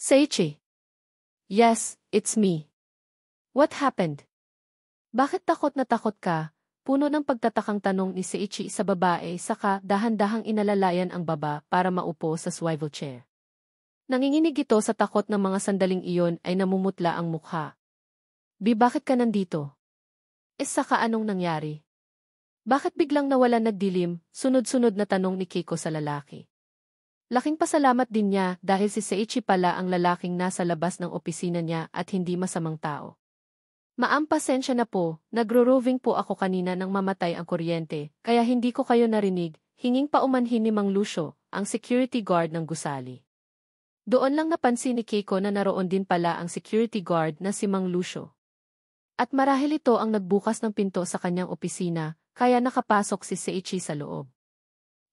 Seiichi. Yes, it's me. What happened? Bakit takot na takot ka? Puno ng pagtatakang tanong ni Seiichi sa babae saka dahan-dahang inalalayan ang baba para maupo sa swivel chair. Nanginginig ito sa takot ng mga sandaling iyon ay namumutla ang mukha. Bakit ka nandito? Saka anong nangyari? Bakit biglang nawalan nagdilim? Sunod-sunod na tanong ni Keiko sa lalaki. Laking pasalamat din niya dahil si Seiichi pala ang lalaking nasa labas ng opisina niya at hindi masamang tao. Ma'am, pasensya na po, nagro-roving po ako kanina nang mamatay ang kuryente, kaya hindi ko kayo narinig, hinging paumanhin ni Mang Lucio, ang security guard ng gusali. Doon lang napansin ni Keiko na naroon din pala ang security guard na si Mang Lucio. At marahil ito ang nagbukas ng pinto sa kanyang opisina, kaya nakapasok si Seiichi sa loob.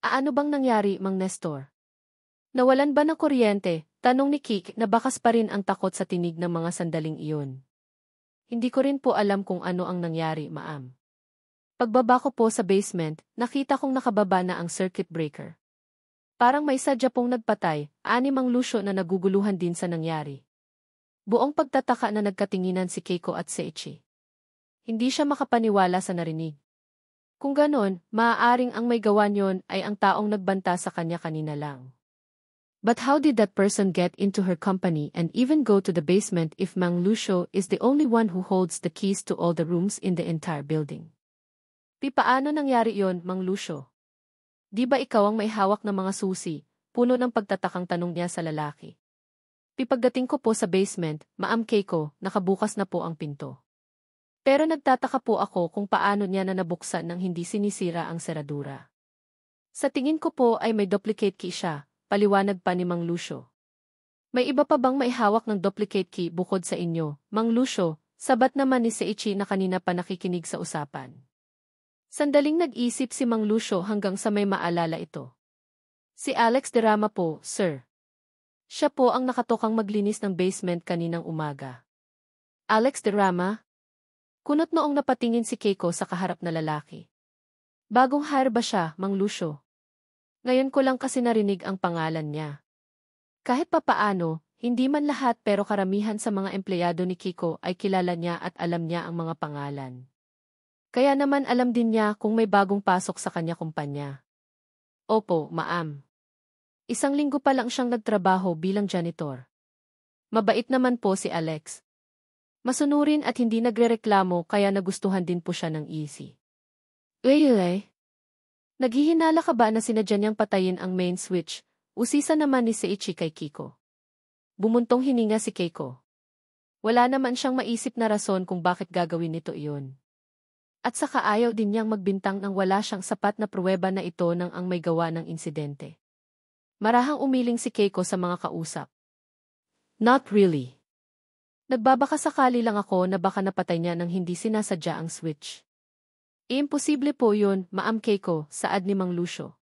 Ano bang nangyari, Mang Nestor? Nawalan ba ng kuryente? Tanong ni Kik na bakas pa rin ang takot sa tinig ng mga sandaling iyon. Hindi ko rin po alam kung ano ang nangyari, ma'am. Pagbaba ko po sa basement, nakita kong nakababa na ang circuit breaker. Parang may sadya pong nagpatay, ani Mang Lucio na naguguluhan din sa nangyari. Buong pagtataka na nagkatinginan si Keiko at Seiichi. Hindi siya makapaniwala sa narinig. Kung ganon, maaaring ang may gawa niyon ay ang taong nagbanta sa kanya kanina lang. But how did that person get into her company and even go to the basement if Mang Lucio is the only one who holds the keys to all the rooms in the entire building? Paano nangyari yon, Mang Lucio? Di ba ikaw ang may hawak ng mga susi? Puno ng pagtatakang tanong niya sa lalaki. Pagdating ko po sa basement, Ma'am Keiko, nakabukas na po ang pinto. Pero nagtataka po ako kung paano niya na nabuksan nang hindi sinisira ang seradura. Sa tingin ko po ay may duplicate key siya. Paliwanag pa ni Mang Lucio. May iba pa bang maihawak ng duplicate key bukod sa inyo, Mang Lucio? Sabat naman ni Seiichi na kanina pa nakikinig sa usapan. Sandaling nag-isip si Mang Lucio hanggang sa may maalala ito. Si Alex Derrama po, sir. Siya po ang nakatokang maglinis ng basement kaninang umaga. Alex Derrama? Kunot noong napatingin si Keiko sa kaharap na lalaki. Bagong hire ba siya, Mang Lucio? Ngayon ko lang kasi narinig ang pangalan niya. Kahit papaano, hindi man lahat pero karamihan sa mga empleyado ni Keiko ay kilala niya at alam niya ang mga pangalan. Kaya naman alam din niya kung may bagong pasok sa kanya kumpanya. Opo, ma'am. 1 linggo pa lang siyang nagtrabaho bilang janitor. Mabait naman po si Alex. Masunurin at hindi nagrereklamo kaya nagustuhan din po siya ng Easy. Naghihinala ka ba na sinadya niyang patayin ang main switch? Usisa naman ni Seiichi kay Keiko. Bumuntong hininga si Keiko. Wala naman siyang maisip na rason kung bakit gagawin nito iyon. At saka ayaw din niyang magbintang nang wala siyang sapat na pruweba na ito nang ang may gawa ng insidente. Marahang umiling si Keiko sa mga kausap. Not really. Nagbabakasakali lang ako na baka napatay niya nang hindi sinasadya ang switch. Imposible po yun, Ma'am Keiko, saad ni Mang Lucio.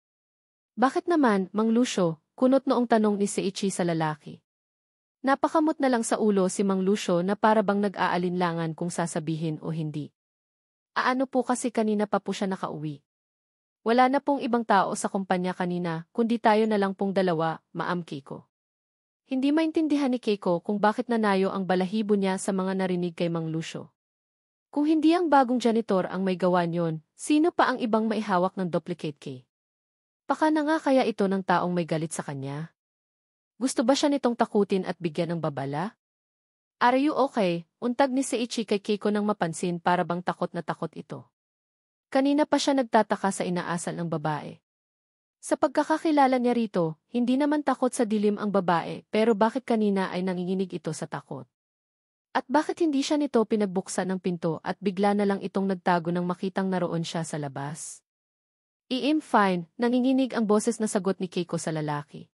Bakit naman, Mang Lucio? Kunot noong tanong ni Seiichi sa lalaki. Napakamot na lang sa ulo si Mang Lucio na para bang nag-aalinlangan kung sasabihin o hindi. Ano po kasi kanina pa po siya nakauwi. Wala na pong ibang tao sa kumpanya kanina, kundi tayo na lang pong dalawa, Ma'am Keiko. Hindi maintindihan ni Keiko kung bakit nanayo ang balahibo niya sa mga narinig kay Mang Lucio. Kung hindi ang bagong janitor ang may gawa niyon, sino pa ang ibang maihawak ng duplicate key? Baka na nga kaya ito ng taong may galit sa kanya? Gusto ba siya nitong takutin at bigyan ng babala? Are you okay? Untag ni Seiichi kay Keiko nang mapansin para bang takot na takot ito. Kanina pa siya nagtataka sa inaasal ng babae. Sa pagkakakilala niya rito, hindi naman takot sa dilim ang babae pero bakit kanina ay nanginginig ito sa takot? At bakit hindi siya nito pinagbuksan ng pinto at bigla na lang itong nagtago nang makitang naroon siya sa labas? Fine, nanginginig ang boses na sagot ni Keiko sa lalaki.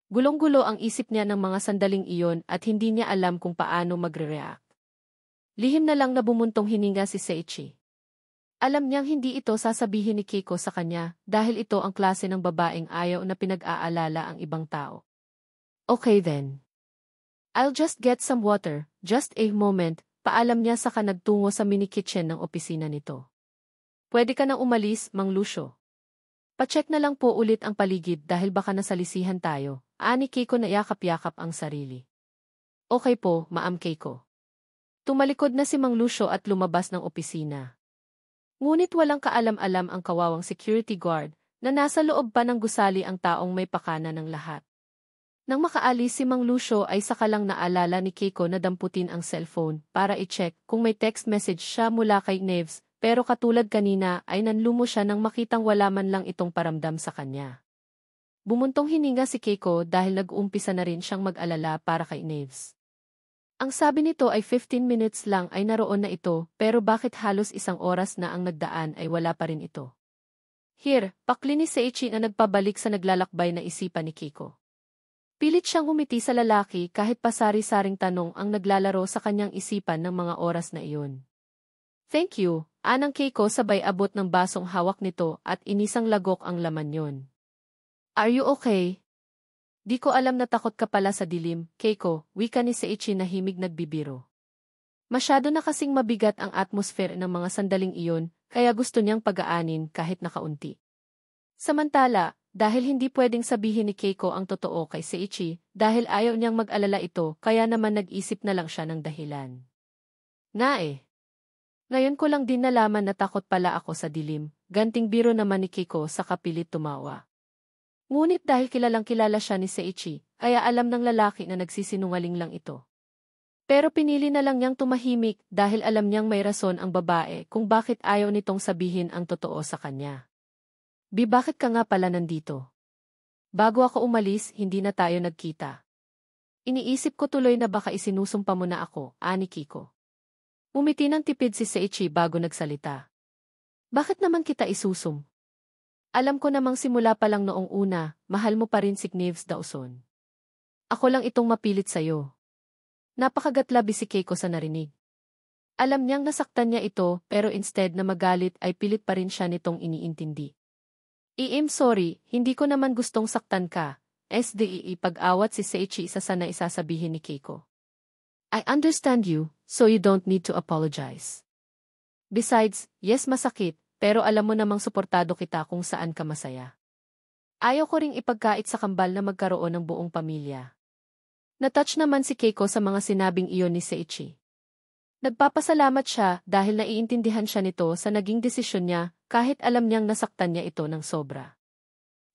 Gulong-gulo ang isip niya ng mga sandaling iyon at hindi niya alam kung paano magre-react. Lihim na lang na bumuntong hininga si Seiichi. Alam niyang hindi ito sasabihin ni Keiko sa kanya dahil ito ang klase ng babaeng ayaw na pinag-aalala ang ibang tao. Okay then. I'll just get some water, just a moment, paalam niya saka nagtungo sa mini-kitchen ng opisina nito. Pwede ka nang umalis, Mang Lucio. Pacheck na lang po ulit ang paligid dahil baka nasalisihan tayo, ani Keiko na yakap-yakap ang sarili. Okay po, Ma'am Keiko. Tumalikod na si Mang Lucio at lumabas ng opisina. Ngunit walang kaalam-alam ang kawawang security guard na nasa loob pa ng gusali ang taong may pakana ng lahat. Nang makaalis si Mang Lucio ay saka lang naalala ni Keiko na damputin ang cellphone para i-check kung may text message siya mula kay Neves, pero katulad kanina ay nanlumo siya nang makitang wala man lang itong paramdam sa kanya. Bumuntong hininga si Keiko dahil nag-uumpisa na rin siyang mag-alala para kay Neves. Ang sabi nito ay 15 minutes lang ay naroon na ito, pero bakit halos isang oras na ang nagdaan ay wala pa rin ito? Here, pakli ni Seiichi na nagpabalik sa naglalakbay na isipan ni Keiko. Pilit siyang umiti sa lalaki kahit pasari-saring tanong ang naglalaro sa kanyang isipan ng mga oras na iyon. Thank you, anang Keiko sabay abot ng basong hawak nito at inisang lagok ang laman yon. Are you okay? Di ko alam na takot ka pala sa dilim, Keiko, wika ni Seiichi na himig nagbibiro. Masyado na kasing mabigat ang atmosphere ng mga sandaling iyon, kaya gusto niyang pagaanin kahit nakaunti. Samantala, dahil hindi pwedeng sabihin ni Keiko ang totoo kay Seiichi, dahil ayaw niyang mag-alala ito, kaya naman nag-isip na lang siya ng dahilan. Nga eh. Ngayon ko lang din nalaman na takot pala ako sa dilim, ganting biro naman ni Keiko sa kapilit tumawa. Ngunit dahil kilalang-kilala siya ni Seiichi, kaya alam ng lalaki na nagsisinungaling lang ito. Pero pinili na lang niyang tumahimik dahil alam niyang may rason ang babae kung bakit ayaw nitong sabihin ang totoo sa kanya. Bakit ka nga pala nandito? Bago ako umalis, hindi na tayo nagkita. Iniisip ko tuloy na baka isinusumpa mo na ako, ani Kiko. Umiti ng tipid si Seiichi bago nagsalita. Bakit naman kita isusum? Alam ko namang simula pa lang noong una, mahal mo pa rin si Neves Dawson. Ako lang itong mapilit sa'yo. Napakagatlabi si Keiko sa narinig. Alam niyang nasaktan niya ito pero instead na magalit ay pilit pa rin siya nitong iniintindi. I'm sorry, hindi ko naman gustong saktan ka, SDE pag-awat si Seiichi isa sana isasabihin ni Keiko. I understand you, so you don't need to apologize. Besides, yes masakit, pero alam mo namang suportado kita kung saan ka masaya. Ayaw ko ring ipagkait sa kambal na magkaroon ng buong pamilya. Natouch naman si Keiko sa mga sinabing iyon ni Seiichi. Nagpapasalamat siya dahil naiintindihan siya nito sa naging desisyon niya kahit alam niyang nasaktan niya ito ng sobra.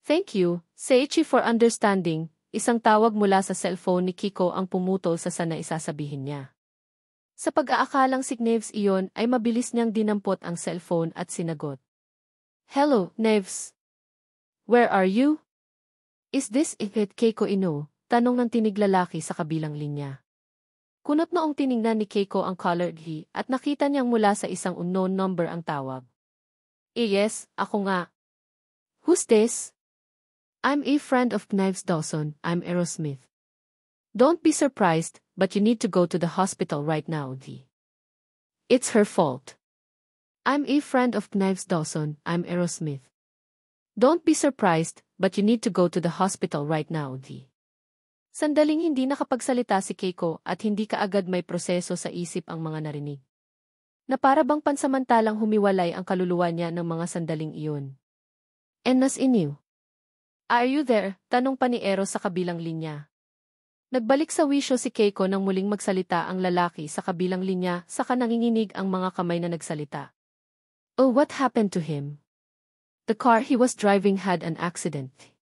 Thank you, Seiichi for understanding, isang tawag mula sa cellphone ni Kiko ang pumutol sa sana isasabihin niya. Sa pag-aakalang si Neves iyon ay mabilis niyang dinampot ang cellphone at sinagot. Hello, Neves. Where are you? Is this it, Keiko Ino? Tanong ng tinig lalaki sa kabilang linya. Kunot noong tiningnan ni Keiko ang caller ID at nakita niyang mula sa isang unknown number ang tawag. Yes, ako nga. Who's this? I'm a friend of Neves Dawson, I'm Aerosmith. Don't be surprised, but you need to go to the hospital right now, D. It's her fault. I'm a friend of Neves Dawson, I'm Aerosmith. Don't be surprised, but you need to go to the hospital right now, D. Sandaling hindi nakapagsalita si Keiko at hindi kaagad may proseso sa isip ang mga narinig. Na para bang pansamantalang humiwalay ang kaluluwa niya ng mga sandaling iyon. And nas inyo? Are you there? Tanong pa ni Eros sa kabilang linya. Nagbalik sa wisyo si Keiko nang muling magsalita ang lalaki sa kabilang linya saka nanginginig ang mga kamay na nagsalita. Oh, what happened to him? The car he was driving had an accident.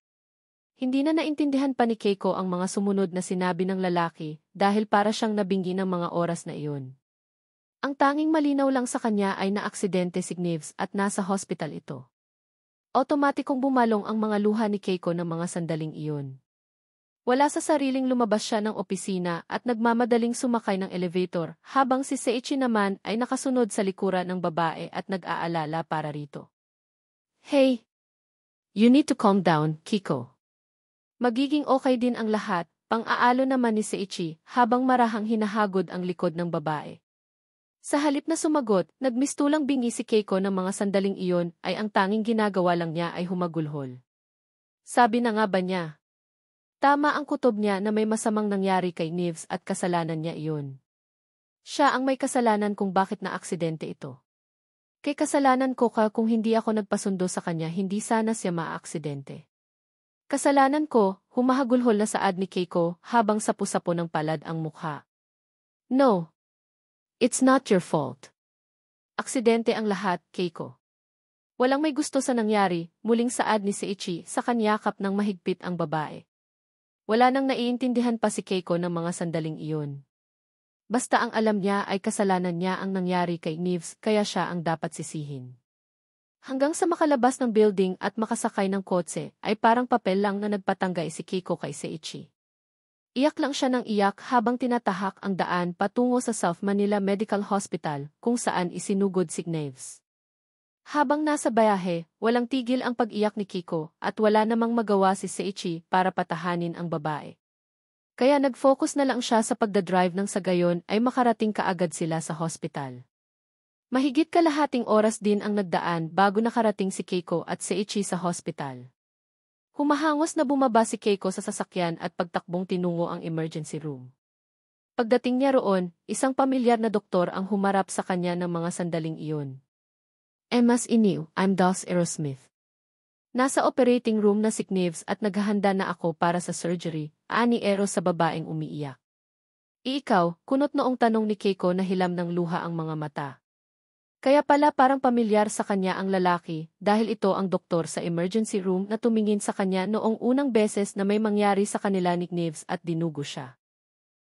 Hindi na naintindihan pa ni Keiko ang mga sumunod na sinabi ng lalaki dahil para siyang nabinggi ng mga oras na iyon. Ang tanging malinaw lang sa kanya ay naaksidente si Neves at nasa hospital ito. Otomatikong bumalong ang mga luha ni Keiko ng mga sandaling iyon. Wala sa sariling lumabas siya ng opisina at nagmamadaling sumakay ng elevator habang si Seiichi naman ay nakasunod sa likuran ng babae at nag-aalala para rito. Hey! You need to calm down, Kiko. Magiging okay din ang lahat, pang-aalo naman ni Seiichi habang marahang hinahagod ang likod ng babae. Sa halip na sumagot, nagmistulang bingi si Keiko ng mga sandaling iyon ay ang tanging ginagawa lang niya ay humagulhol. Sabi na nga ba niya? Tama ang kutob niya na may masamang nangyari kay Neves at kasalanan niya iyon. Siya ang may kasalanan kung bakit na aksidente ito. Kay kasalanan ko kung hindi ako nagpasundo sa kanya hindi sana siya maaaksidente. Kasalanan ko, humahagulhol na saad ni Keiko habang sapu-sapo ng palad ang mukha. No. It's not your fault. Aksidente ang lahat, Keiko. Walang may gusto sa nangyari, muling saad ni Seiichi sa kanyakap ng mahigpit ang babae. Wala nang naiintindihan pa si Keiko ng mga sandaling iyon. Basta ang alam niya ay kasalanan niya ang nangyari kay Neves kaya siya ang dapat sisihin. Hanggang sa makalabas ng building at makasakay ng kotse ay parang papel lang na nagpatanggay si Keiko kay Seiichi. Iyak lang siya ng iyak habang tinatahak ang daan patungo sa South Manila Medical Hospital kung saan isinugod si Neves. Habang nasa bayahe, walang tigil ang pag-iyak ni Keiko at wala namang magawa si Seiichi para patahanin ang babae. Kaya nag-focus na lang siya sa pagdadrive nang sa gayon ay makarating kaagad sila sa hospital. Mahigit kalahating oras din ang nagdaan bago nakarating si Keiko at Seiichi sa hospital. Humahangos na bumaba si Keiko sa sasakyan at pagtakbong tinungo ang emergency room. Pagdating niya roon, isang pamilyar na doktor ang humarap sa kanya ng mga sandaling iyon. Mas iniw, I'm Dos Aerosmith. Nasa operating room na si Neves at naghahanda na ako para sa surgery, ani Eros sa babaeng umiiyak. Ikaw, kunot noong tanong ni Keiko na hilam ng luha ang mga mata. Kaya pala parang pamilyar sa kanya ang lalaki dahil ito ang doktor sa emergency room na tumingin sa kanya noong unang beses na may mangyari sa kanila ni Neves at dinugo siya.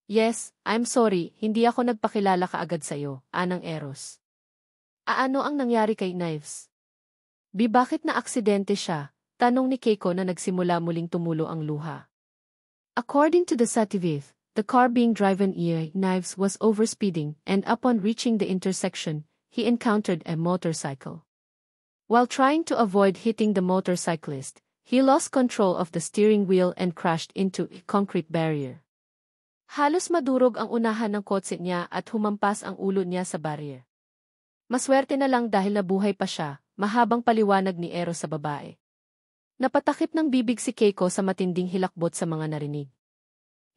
Yes, I'm sorry, hindi ako nagpakilala kaagad sa'yo, anang Eros. Ano ang nangyari kay Neves? Bakit na aksidente siya? Tanong ni Keiko na nagsimula muling tumulo ang luha. According to the CCTV, the car being driven by Neves was overspeeding and upon reaching the intersection, he encountered a motorcycle. While trying to avoid hitting the motorcyclist, he lost control of the steering wheel and crashed into a concrete barrier. Halos madurog ang unahan ng kotse niya at humampas ang ulo niya sa barrier. Maswerte na lang dahil nabuhay pa siya, mahabang paliwanag ni Eros sa babae. Napatakip ng bibig si Keiko sa matinding hilakbot sa mga narinig.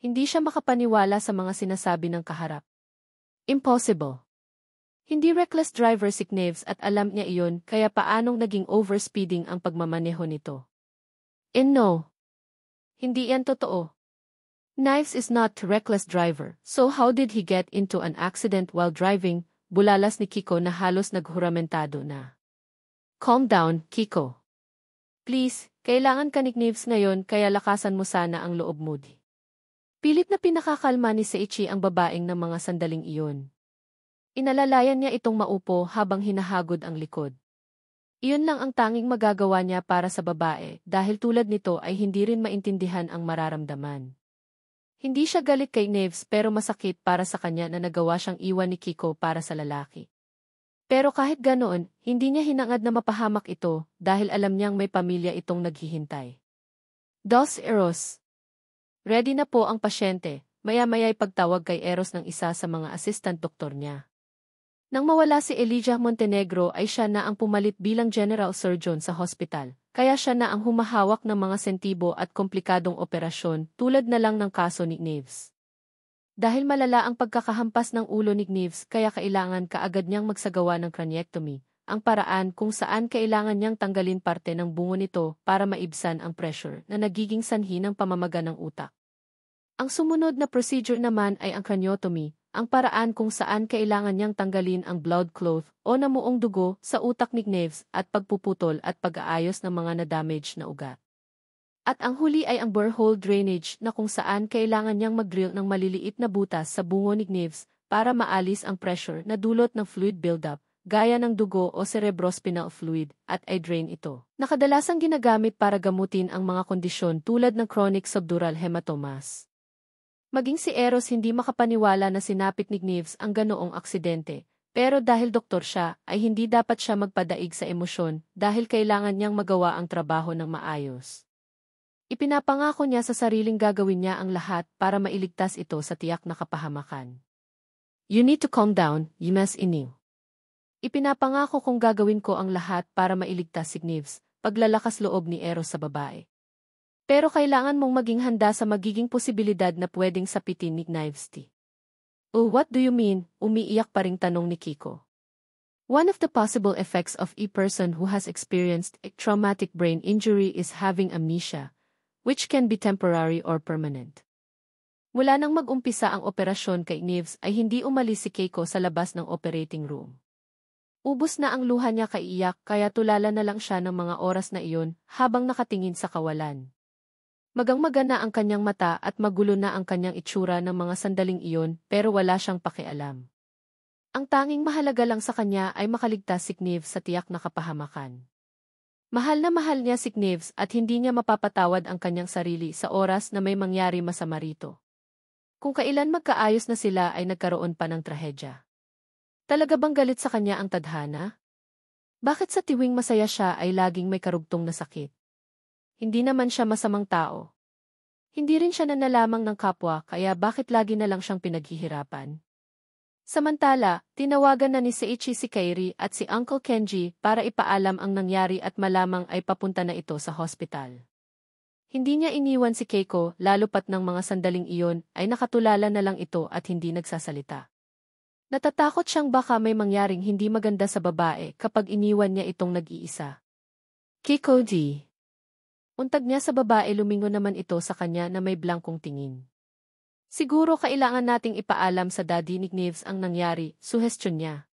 Hindi siya makapaniwala sa mga sinasabi ng kaharap. Impossible. Hindi reckless driver si Neves at alam niya iyon kaya paanong naging overspeeding ang pagmamaneho nito. No. Hindi yan totoo. Neves is not reckless driver, so how did he get into an accident while driving? Bulalas ni Keiko na halos naghuramentado na. Calm down, Keiko. Please, kailangan ka ni Neves ngayon kaya lakasan mo sana ang loob mo. Pilit na pinakakalma ni Seiichi ang babaeng ng mga sandaling iyon. Inalalayan niya itong maupo habang hinahagod ang likod. Iyon lang ang tanging magagawa niya para sa babae dahil tulad nito ay hindi rin maintindihan ang mararamdaman. Hindi siya galit kay Neves pero masakit para sa kanya na nagawa siyang iwan ni Keiko para sa lalaki. Pero kahit ganoon, hindi niya hinangad na mapahamak ito dahil alam niyang may pamilya itong naghihintay. Dos Eros. Ready na po ang pasyente, maya-maya'y pagtawag kay Eros ng isa sa mga assistant doktor niya. Nang mawala si Elijah Montenegro ay siya na ang pumalit bilang general surgeon sa hospital, kaya siya na ang humahawak ng mga sentibo at komplikadong operasyon tulad na lang ng kaso ni Neves. Dahil malala ang pagkakahampas ng ulo ni Neves kaya kailangan kaagad niyang magsagawa ng craniectomy, ang paraan kung saan kailangan niyang tanggalin parte ng bungo nito para maibsan ang pressure na nagiging sanhi ng pamamaga ng utak. Ang sumunod na procedure naman ay ang craniotomy, ang paraan kung saan kailangan niyang tanggalin ang blood clot o namuong dugo sa utak ni Neves at pagpuputol at pag-aayos ng mga na-damage na ugat. At ang huli ay ang borehole drainage na kung saan kailangan niyang mag-drill ng maliliit na butas sa bungo ni Neves para maalis ang pressure na dulot ng fluid buildup, gaya ng dugo o cerebrospinal fluid, at i-drain ito. Nakadalasang ginagamit para gamutin ang mga kondisyon tulad ng chronic subdural hematomas. Maging si Eros hindi makapaniwala na sinapit ni Neves ang ganoong aksidente, pero dahil doktor siya, ay hindi dapat siya magpadaig sa emosyon dahil kailangan niyang magawa ang trabaho ng maayos. Ipinapangako niya sa sariling gagawin niya ang lahat para mailigtas ito sa tiyak na kapahamakan. You need to calm down, Ms. Iniw. Ipinapangako kong gagawin ko ang lahat para mailigtas si Neves, paglalakas loob ni Eros sa babae. Pero kailangan mong maging handa sa magiging posibilidad na pwedeng sapitin ni Neves. Oh, what do you mean? Umiiyak pa ring tanong ni Keiko. One of the possible effects of a person who has experienced a traumatic brain injury is having amnesia, which can be temporary or permanent. Mula nang mag-umpisa ang operasyon kay Neves ay hindi umalis si Keiko sa labas ng operating room. Ubos na ang luha niya kaiyak kaya tulala na lang siya ng mga oras na iyon habang nakatingin sa kawalan. Magang-maga na ang kanyang mata at magulo na ang kanyang itsura ng mga sandaling iyon pero wala siyang pakialam. Ang tanging mahalaga lang sa kanya ay makaligtas si Neves sa tiyak na kapahamakan. Mahal na mahal niya si Neves at hindi niya mapapatawad ang kanyang sarili sa oras na may mangyari masama rito. Kung kailan magkaayos na sila ay nagkaroon pa ng trahedya. Talaga bang galit sa kanya ang tadhana? Bakit sa tuwing masaya siya ay laging may karugtong na sakit? Hindi naman siya masamang tao. Hindi rin siya nanalamang ng kapwa kaya bakit lagi na lang siyang pinaghihirapan? Samantala, tinawagan na ni Seiichi si Kairi at si Uncle Kenji para ipaalam ang nangyari at malamang ay papunta na ito sa hospital. Hindi niya iniwan si Keiko lalo pat ng mga sandaling iyon ay nakatulala na lang ito at hindi nagsasalita. Natatakot siyang baka may mangyaring hindi maganda sa babae kapag iniwan niya itong nag-iisa. Keiko D. Untag niya sa babae lumingon naman ito sa kanya na may blankong tingin. Siguro kailangan nating ipaalam sa daddy ni Neves ang nangyari, suhestyon niya.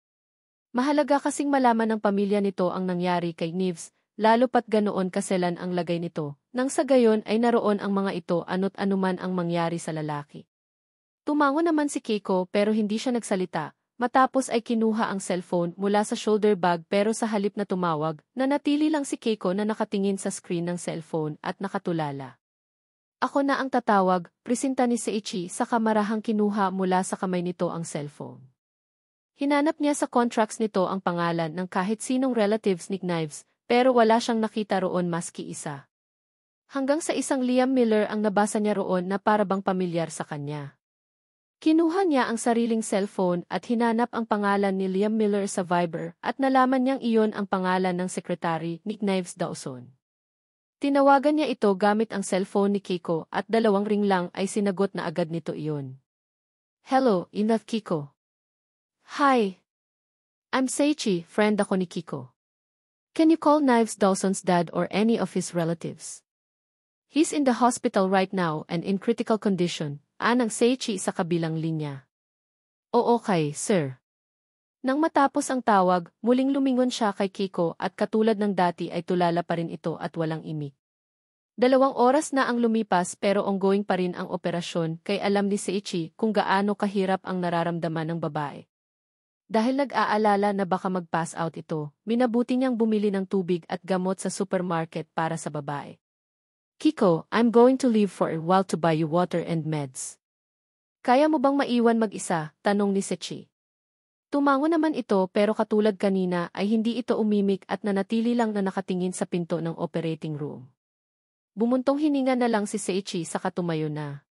Mahalaga kasing malaman ng pamilya nito ang nangyari kay Neves, lalo pat ganoon kaselan ang lagay nito, nang sa gayon ay naroon ang mga ito ano't anuman ang mangyari sa lalaki. Tumango naman si Keiko pero hindi siya nagsalita, matapos ay kinuha ang cellphone mula sa shoulder bag pero sa halip na tumawag, nanatili lang si Keiko na nakatingin sa screen ng cellphone at nakatulala. Ako na ang tatawag, presenta ni Seiichi sa kamarahang kinuha mula sa kamay nito ang cellphone. Hinanap niya sa contracts nito ang pangalan ng kahit sinong relatives ni Neves, pero wala siyang nakita roon maski isa. Hanggang sa isang Liam Miller ang nabasa niya roon na para bang pamilyar sa kanya. Kinuha niya ang sariling cellphone at hinanap ang pangalan ni Liam Miller sa Viber at nalaman niyang iyon ang pangalan ng sekretary ni Neves Dawson. Tinawagan niya ito gamit ang cellphone ni Keiko at 2 ring lang ay sinagot na agad nito iyon. Hello, Enough Kiko. Hi. I'm Seiichi, friend ako ni Kiko. Can you call Neves Dawson's dad or any of his relatives? He's in the hospital right now and in critical condition, anang Seiichi sa kabilang linya. Oo okay, sir. Nang matapos ang tawag, muling lumingon siya kay Keiko at katulad ng dati ay tulala pa rin ito at walang imik. 2 oras na ang lumipas pero ongoing pa rin ang operasyon kay alam ni Seiichi kung gaano kahirap ang nararamdaman ng babae. Dahil nag-aalala na baka mag-pass out ito, minabuti niyang bumili ng tubig at gamot sa supermarket para sa babae. Kiko, I'm going to leave for a while to buy you water and meds. Kaya mo bang maiwan mag-isa? Tanong ni Seiichi. Tumango naman ito pero katulad kanina ay hindi ito umimik at nanatili lang na nakatingin sa pinto ng operating room. Bumuntong hininga na lang si Seiichi sa katumayo na.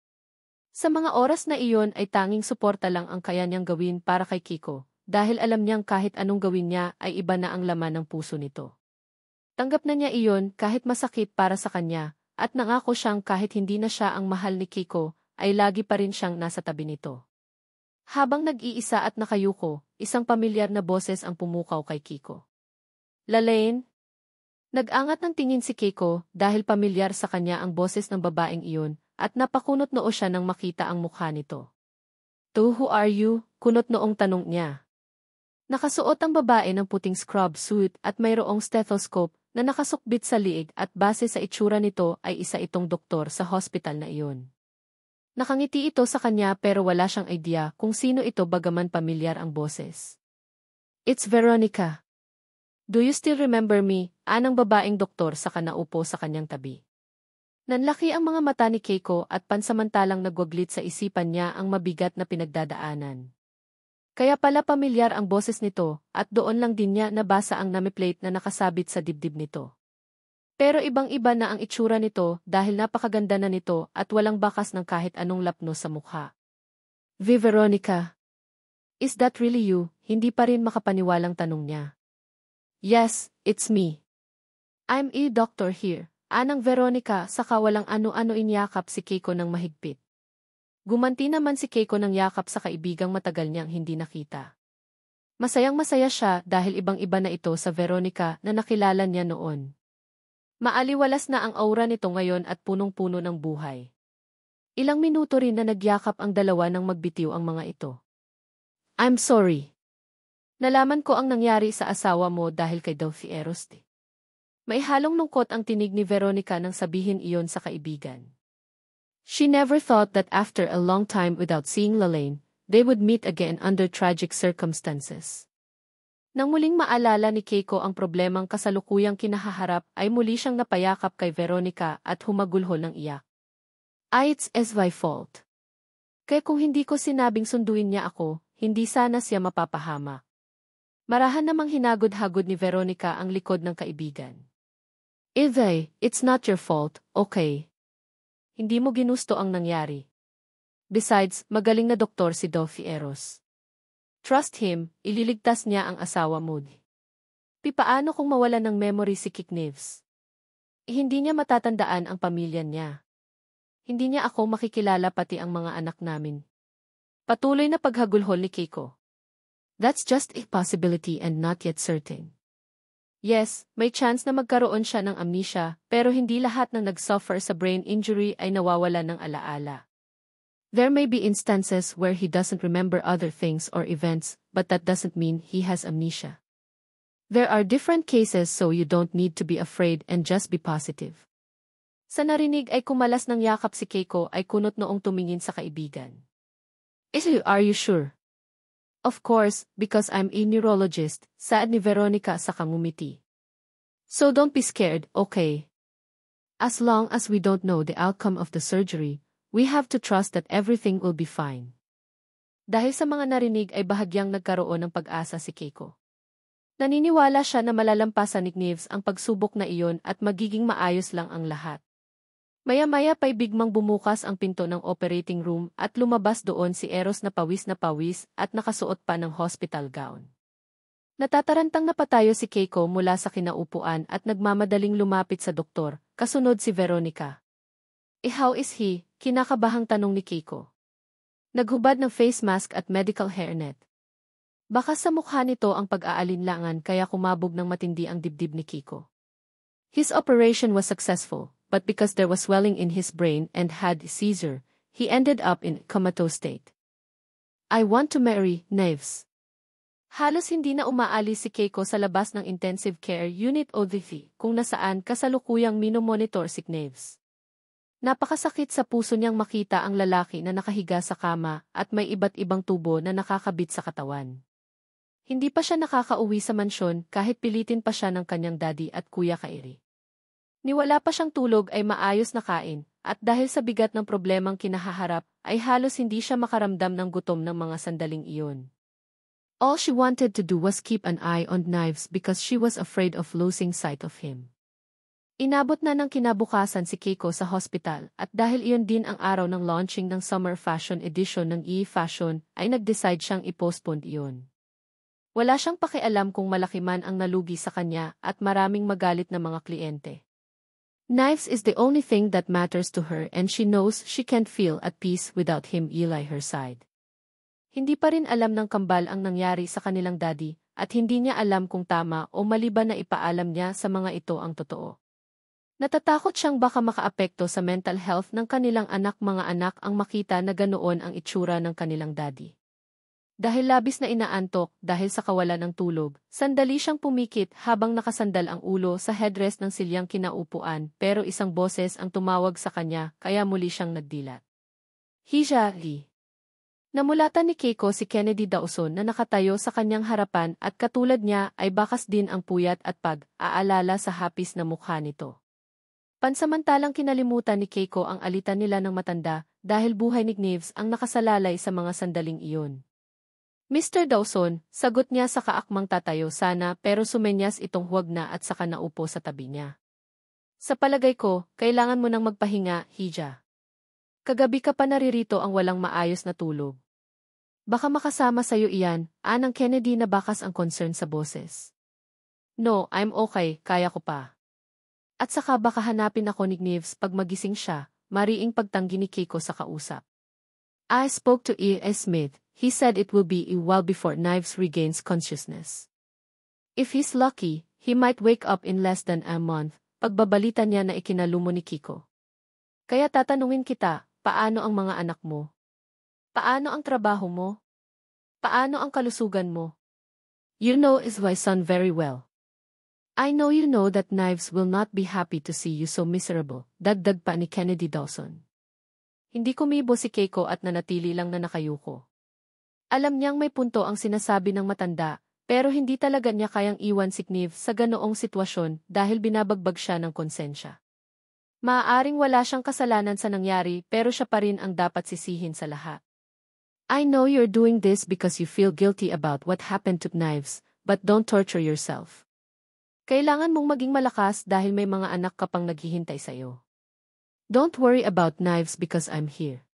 Sa mga oras na iyon ay tanging suporta lang ang kaya niyang gawin para kay Kiko, dahil alam niyang kahit anong gawin niya ay iba na ang laman ng puso nito. Tanggap na niya iyon kahit masakit para sa kanya, at nangako siyang kahit hindi na siya ang mahal ni Kiko, ay lagi pa rin siyang nasa tabi nito. Habang nag-iisa at nakayuko, isang pamilyar na boses ang pumukaw kay Kiko. Lalaine? Nag-angat ng tingin si Keiko dahil pamilyar sa kanya ang boses ng babaeng iyon at napakunot noo siya nang makita ang mukha nito. To who are you? Kunot noong tanong niya. Nakasuot ang babae ng puting scrub suit at mayroong stethoscope na nakasukbit sa liig at base sa itsura nito ay isa itong doktor sa hospital na iyon. Nakangiti ito sa kanya pero wala siyang idea kung sino ito bagaman pamilyar ang boses. It's Veronica. Do you still remember me? Anang babaeng doktor sa kanaupo sa kanyang tabi. Nanlaki ang mga mata ni Keiko at pansamantalang nagwaglit sa isipan niya ang mabigat na pinagdadaanan. Kaya pala pamilyar ang boses nito at doon lang din niya nabasa ang name-plate na nakasabit sa dibdib nito. Pero ibang-iba na ang itsura nito dahil napakaganda na nito at walang bakas ng kahit anong lapno sa mukha. Veronica. Is that really you? Hindi pa rin makapaniwalang tanong niya. Yes, it's me. I'm a doctor here. Anang Veronica saka walang ano-ano inyakap si Keiko ng mahigpit. Gumanti naman si Keiko ng yakap sa kaibigang matagal niyang hindi nakita. Masayang-masaya siya dahil ibang-iba na ito sa Veronica na nakilala niya noon. Maaliwalas na ang aura nito ngayon at punong-puno ng buhay. Ilang minuto rin na nagyakap ang dalawa nang magbitiw ang mga ito. I'm sorry. Nalaman ko ang nangyari sa asawa mo dahil kay Dolphy Eros. May halong lungkot ang tinig ni Veronica nang sabihin iyon sa kaibigan. She never thought that after a long time without seeing Lalaine, they would meet again under tragic circumstances. Nang muling maalala ni Keiko ang problemang kasalukuyang kinahaharap ay muli siyang napayakap kay Veronica at humagulhol ng iyak. It's my fault. Kaya kung hindi ko sinabing sunduin niya ako, hindi sana siya mapapahama. Marahan namang hinagod-hagod ni Veronica ang likod ng kaibigan. It's not your fault, okay? Hindi mo ginusto ang nangyari. Besides, magaling na doktor si Dolphy Eros. Trust him, ililigtas niya ang asawa mo. Paano kung mawala ng memory si Kiknives? Hindi niya matatandaan ang pamilya niya. Hindi niya ako makikilala pati ang mga anak namin. Patuloy na paghagulhol ni Keiko. That's just a possibility and not yet certain. Yes, may chance na magkaroon siya ng amnesia, pero hindi lahat ng nag-suffer sa brain injury ay nawawala ng alaala. There may be instances where he doesn't remember other things or events, but that doesn't mean he has amnesia. There are different cases, so you don't need to be afraid and just be positive. Sa narinig ay kumalas ng yakap si Keiko ay kunot noong tumingin sa kaibigan. Are you sure? Of course, because I'm a neurologist, saad ni Veronica sa ngumiti. So don't be scared, okay? As long as we don't know the outcome of the surgery, we have to trust that everything will be fine. Dahil sa mga narinig ay bahagyang nagkaroon ng pag-asa si Keiko. Naniniwala siya na malalampasan ni Knives ang pagsubok na iyon at magiging maayos lang ang lahat. Maya-maya pa'y bigmang bumukas ang pinto ng operating room at lumabas doon si Eros na pawis at nakasuot pa ng hospital gown. Natatarantang napatayo si Keiko mula sa kinaupuan at nagmamadaling lumapit sa doktor, kasunod si Veronica. How is he? Kinakabahang tanong ni Keiko. Naghubad ng face mask at medical hairnet. Baka sa mukha nito ang pag-aalinlangan kaya kumabog ng matindi ang dibdib ni Keiko. His operation was successful, but because there was swelling in his brain and had a seizure, he ended up in comatose state. I want to marry Knives. Halos hindi na umaalis si Keiko sa labas ng intensive care unit o DIFI kung nasaan kasalukuyang minomonitor si Knives. Napakasakit sa puso niyang makita ang lalaki na nakahiga sa kama at may iba't ibang tubo na nakakabit sa katawan. Hindi pa siya nakakauwi sa mansyon kahit pilitin pa siya ng kanyang daddy at kuya Kairi. Niwala pa siyang tulog ay maayos na kain, at dahil sa bigat ng problemang kinahaharap, ay halos hindi siya makaramdam ng gutom ng mga sandaling iyon. All she wanted to do was keep an eye on Knives because she was afraid of losing sight of him. Inabot na ng kinabukasan si Keiko sa hospital at dahil iyon din ang araw ng launching ng summer fashion edition ng E-Fashion, ay nag-decide siyang i-postpone iyon. Wala siyang pakialam kung malaki man ang nalugi sa kanya at maraming magalit na mga kliyente. Knives is the only thing that matters to her and she knows she can't feel at peace without him by her side. Hindi pa rin alam ng kambal ang nangyari sa kanilang daddy at hindi niya alam kung tama o mali ba na ipaalam niya sa mga ito ang totoo. Natatakot siyang baka makaapekto sa mental health ng kanilang mga anak ang makita na ganoon ang itsura ng kanilang daddy. Dahil labis na inaantok dahil sa kawalan ng tulog, sandali siyang pumikit habang nakasandal ang ulo sa headrest ng silyang kinaupuan pero isang boses ang tumawag sa kanya kaya muli siyang nagdilat. Hija-li. Namulatan ni Keiko si Kennedy Dawson na nakatayo sa kanyang harapan at katulad niya ay bakas din ang puyat at pag-aalala sa hapis na mukha nito. Pansamantalang kinalimutan ni Keiko ang alitan nila ng matanda dahil buhay ni Knives ang nakasalalay sa mga sandaling iyon. Mr. Dawson, sagot niya sa kaakmang tatayo sana pero sumenyas itong huwag na at saka naupo sa tabi niya. Sa palagay ko, kailangan mo nang magpahinga, Hija. Kagabi ka pa naririto ang walang maayos na tulog. Baka makasama sa'yo iyan, anang Kennedy na bakas ang concern sa boses. No, I'm okay, kaya ko pa. At saka baka hanapin ako ni Knives pag magising siya, mariing pagtanggi ni Keiko sa kausap. I spoke to E.A. Smith. He said it will be a while before Knives regains consciousness. If he's lucky, he might wake up in less than a month, pagbabalita niya na ikinalumo ni Kiko. Kaya tatanungin kita, paano ang mga anak mo? Paano ang trabaho mo? Paano ang kalusugan mo? You know is my son very well. I know you know that Knives will not be happy to see you so miserable, dagdag pa ni Kennedy Dawson. Hindi kumibo si Keiko at nanatili lang na nakayuko. Alam niyang may punto ang sinasabi ng matanda, pero hindi talaga niya kayang iwan si Knives sa ganoong sitwasyon dahil binabagbag siya ng konsensya. Maaaring wala siyang kasalanan sa nangyari pero siya pa rin ang dapat sisihin sa lahat. I know you're doing this because you feel guilty about what happened to Knives, but don't torture yourself. Kailangan mong maging malakas dahil may mga anak ka pang naghihintay sa'yo. Don't worry about Knives because I'm here.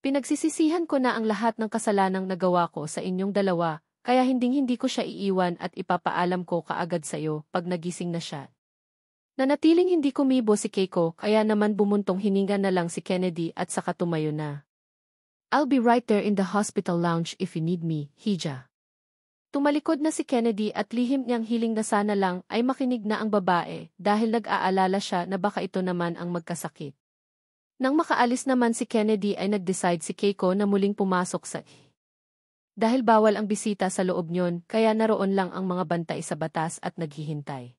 Pinagsisisihan ko na ang lahat ng kasalanang nagawa ko sa inyong dalawa, kaya hindi ko siya iiwan at ipapaalam ko kaagad sa'yo pag nagising na siya. Nanatiling hindi kumibo si Keiko kaya naman bumuntong hininga na lang si Kennedy at saka tumayo na. I'll be right there in the hospital lounge if you need me, Hija. Tumalikod na si Kennedy at lihim niyang hiling na sana lang ay makinig na ang babae dahil nag-aalala siya na baka ito naman ang magkasakit. Nang makaalis naman si Kennedy ay nag-decide si Keiko na muling pumasok sa dahil bawal ang bisita sa loob niyon kaya naroon lang ang mga bantay sa batas at naghihintay.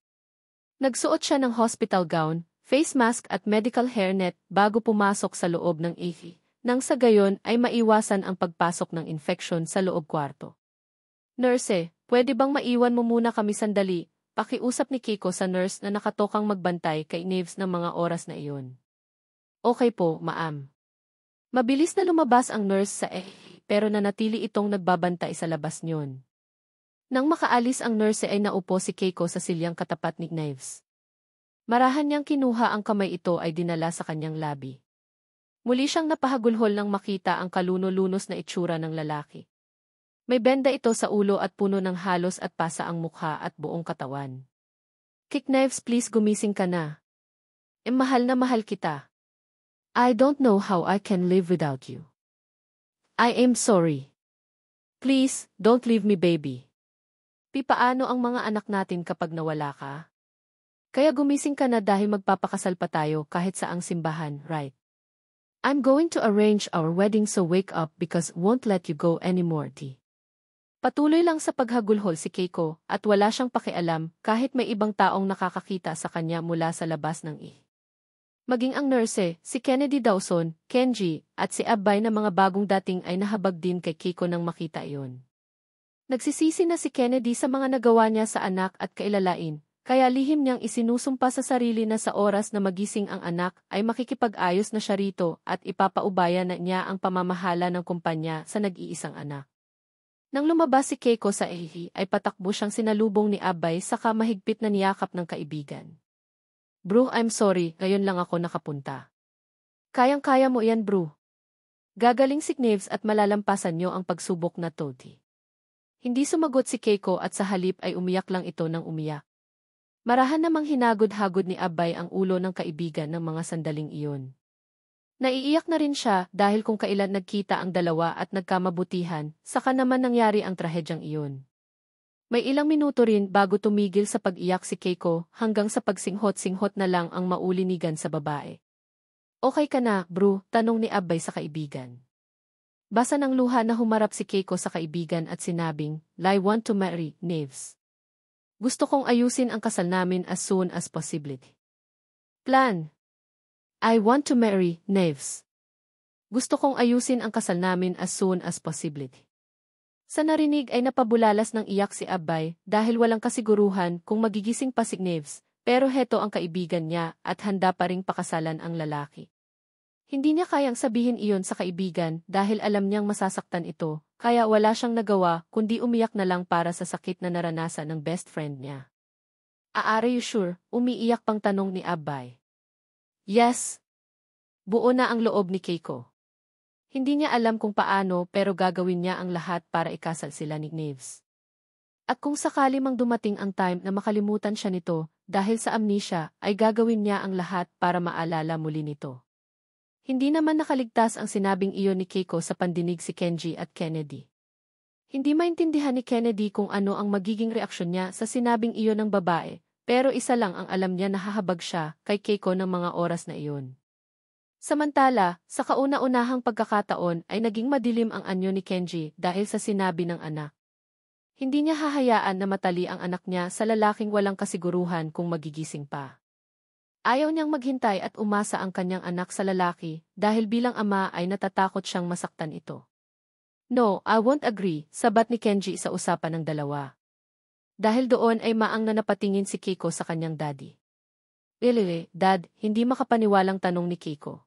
Nagsuot siya ng hospital gown, face mask at medical hairnet bago pumasok sa loob ng EV, nang sa gayon ay maiwasan ang pagpasok ng infeksyon sa loob kwarto. Nurse, pwede bang maiwan mo muna kami sandali? Pakiusap ni Kiko sa nurse na nakatokang magbantay kay Knives ng mga oras na iyon. Okay po, ma'am. Mabilis na lumabas ang nurse sa pero nanatili itong nagbabantay sa labas niyon. Nang makaalis ang nurse ay naupo si Keiko sa silyang katapat ni Knives. Marahan niyang kinuha ang kamay ito ay dinala sa kanyang labi. Muli siyang napahagulhol nang makita ang kaluno-lunos na itsura ng lalaki. May benda ito sa ulo at puno ng halos at pasa ang mukha at buong katawan. Knives, please gumising ka na. Mahal na mahal kita. I don't know how I can live without you. I am sorry. Please, don't leave me, baby. Paano ang mga anak natin kapag nawala ka? Kaya gumising ka na dahil magpapakasal pa tayo kahit sa ang simbahan, right? I'm going to arrange our wedding so wake up because won't let you go anymore, T. Patuloy lang sa paghagulhol si Keiko at wala siyang pakialam kahit may ibang taong nakakakita sa kanya mula sa labas ng Maging ang nurse, si Kennedy Dawson, Kenji, at si Abay na mga bagong dating ay nahabag din kay Keiko nang makita iyon. Nagsisisi na si Kennedy sa mga nagawa niya sa anak at kailalain, kaya lihim niyang isinusumpa sa sarili na sa oras na magising ang anak ay makikipag-ayos na siya rito at ipapaubaya na niya ang pamamahala ng kumpanya sa nag-iisang anak. Nang lumabas si Keiko sa ay patakbo siyang sinalubong ni Abay saka mahigpit na niyakap ng kaibigan. Bro, I'm sorry, ngayon lang ako nakapunta. Kayang-kaya mo yan, bro. Gagaling si Knives at malalampasan niyo ang pagsubok na to, T. Hindi sumagot si Keiko at sa halip ay umiyak lang ito ng umiyak. Marahan namang hinagod-hagod ni Abay ang ulo ng kaibigan ng mga sandaling iyon. Naiiyak na rin siya dahil kung kailan nagkita ang dalawa at nagkamabutihan, saka naman nangyari ang trahedyang iyon. May ilang minuto rin bago tumigil sa pag-iyak si Keiko hanggang sa pagsinghot-singhot na lang ang maulinigan sa babae. Okay ka na, bro? Tanong ni Abay sa kaibigan. Basa ng luha na humarap si Keiko sa kaibigan at sinabing, I want to marry, Knives. Gusto kong ayusin ang kasal namin as soon as possible. Plan. I want to marry, Knives. Gusto kong ayusin ang kasal namin as soon as possible. Sa narinig ay napabulalas ng iyak si Abay dahil walang kasiguruhan kung magigising pa si Knives, pero heto ang kaibigan niya at handa pa ring pakasalan ang lalaki. Hindi niya kayang sabihin iyon sa kaibigan dahil alam niyang masasaktan ito, kaya wala siyang nagawa kundi umiyak na lang para sa sakit na naranasan ng best friend niya. Are you sure? Umiiyak pang tanong ni Abay. Yes. Buo na ang loob ni Keiko. Hindi niya alam kung paano pero gagawin niya ang lahat para ikasal sila ni Knives. At kung sakali mang dumating ang time na makalimutan siya nito dahil sa amnesia ay gagawin niya ang lahat para maalala muli nito. Hindi naman nakaligtas ang sinabing iyon ni Keiko sa pandinig si Kenji at Kennedy. Hindi maintindihan ni Kennedy kung ano ang magiging reaksyon niya sa sinabing iyon ng babae, Pero isa lang ang alam niya, nahahabag siya kay Keiko ng mga oras na iyon. Samantala, sa kauna-unahang pagkakataon ay naging madilim ang anyo ni Kenji dahil sa sinabi ng anak. Hindi niya hahayaan na matali ang anak niya sa lalaking walang kasiguruhan kung magigising pa. Ayaw niyang maghintay at umasa ang kanyang anak sa lalaki dahil bilang ama ay natatakot siyang masaktan ito. No, I won't agree, sabat ni Kenji sa usapan ng dalawa. Dahil doon ay maang na napatingin si Keiko sa kanyang daddy. Dad, hindi makapaniwalang tanong ni Keiko.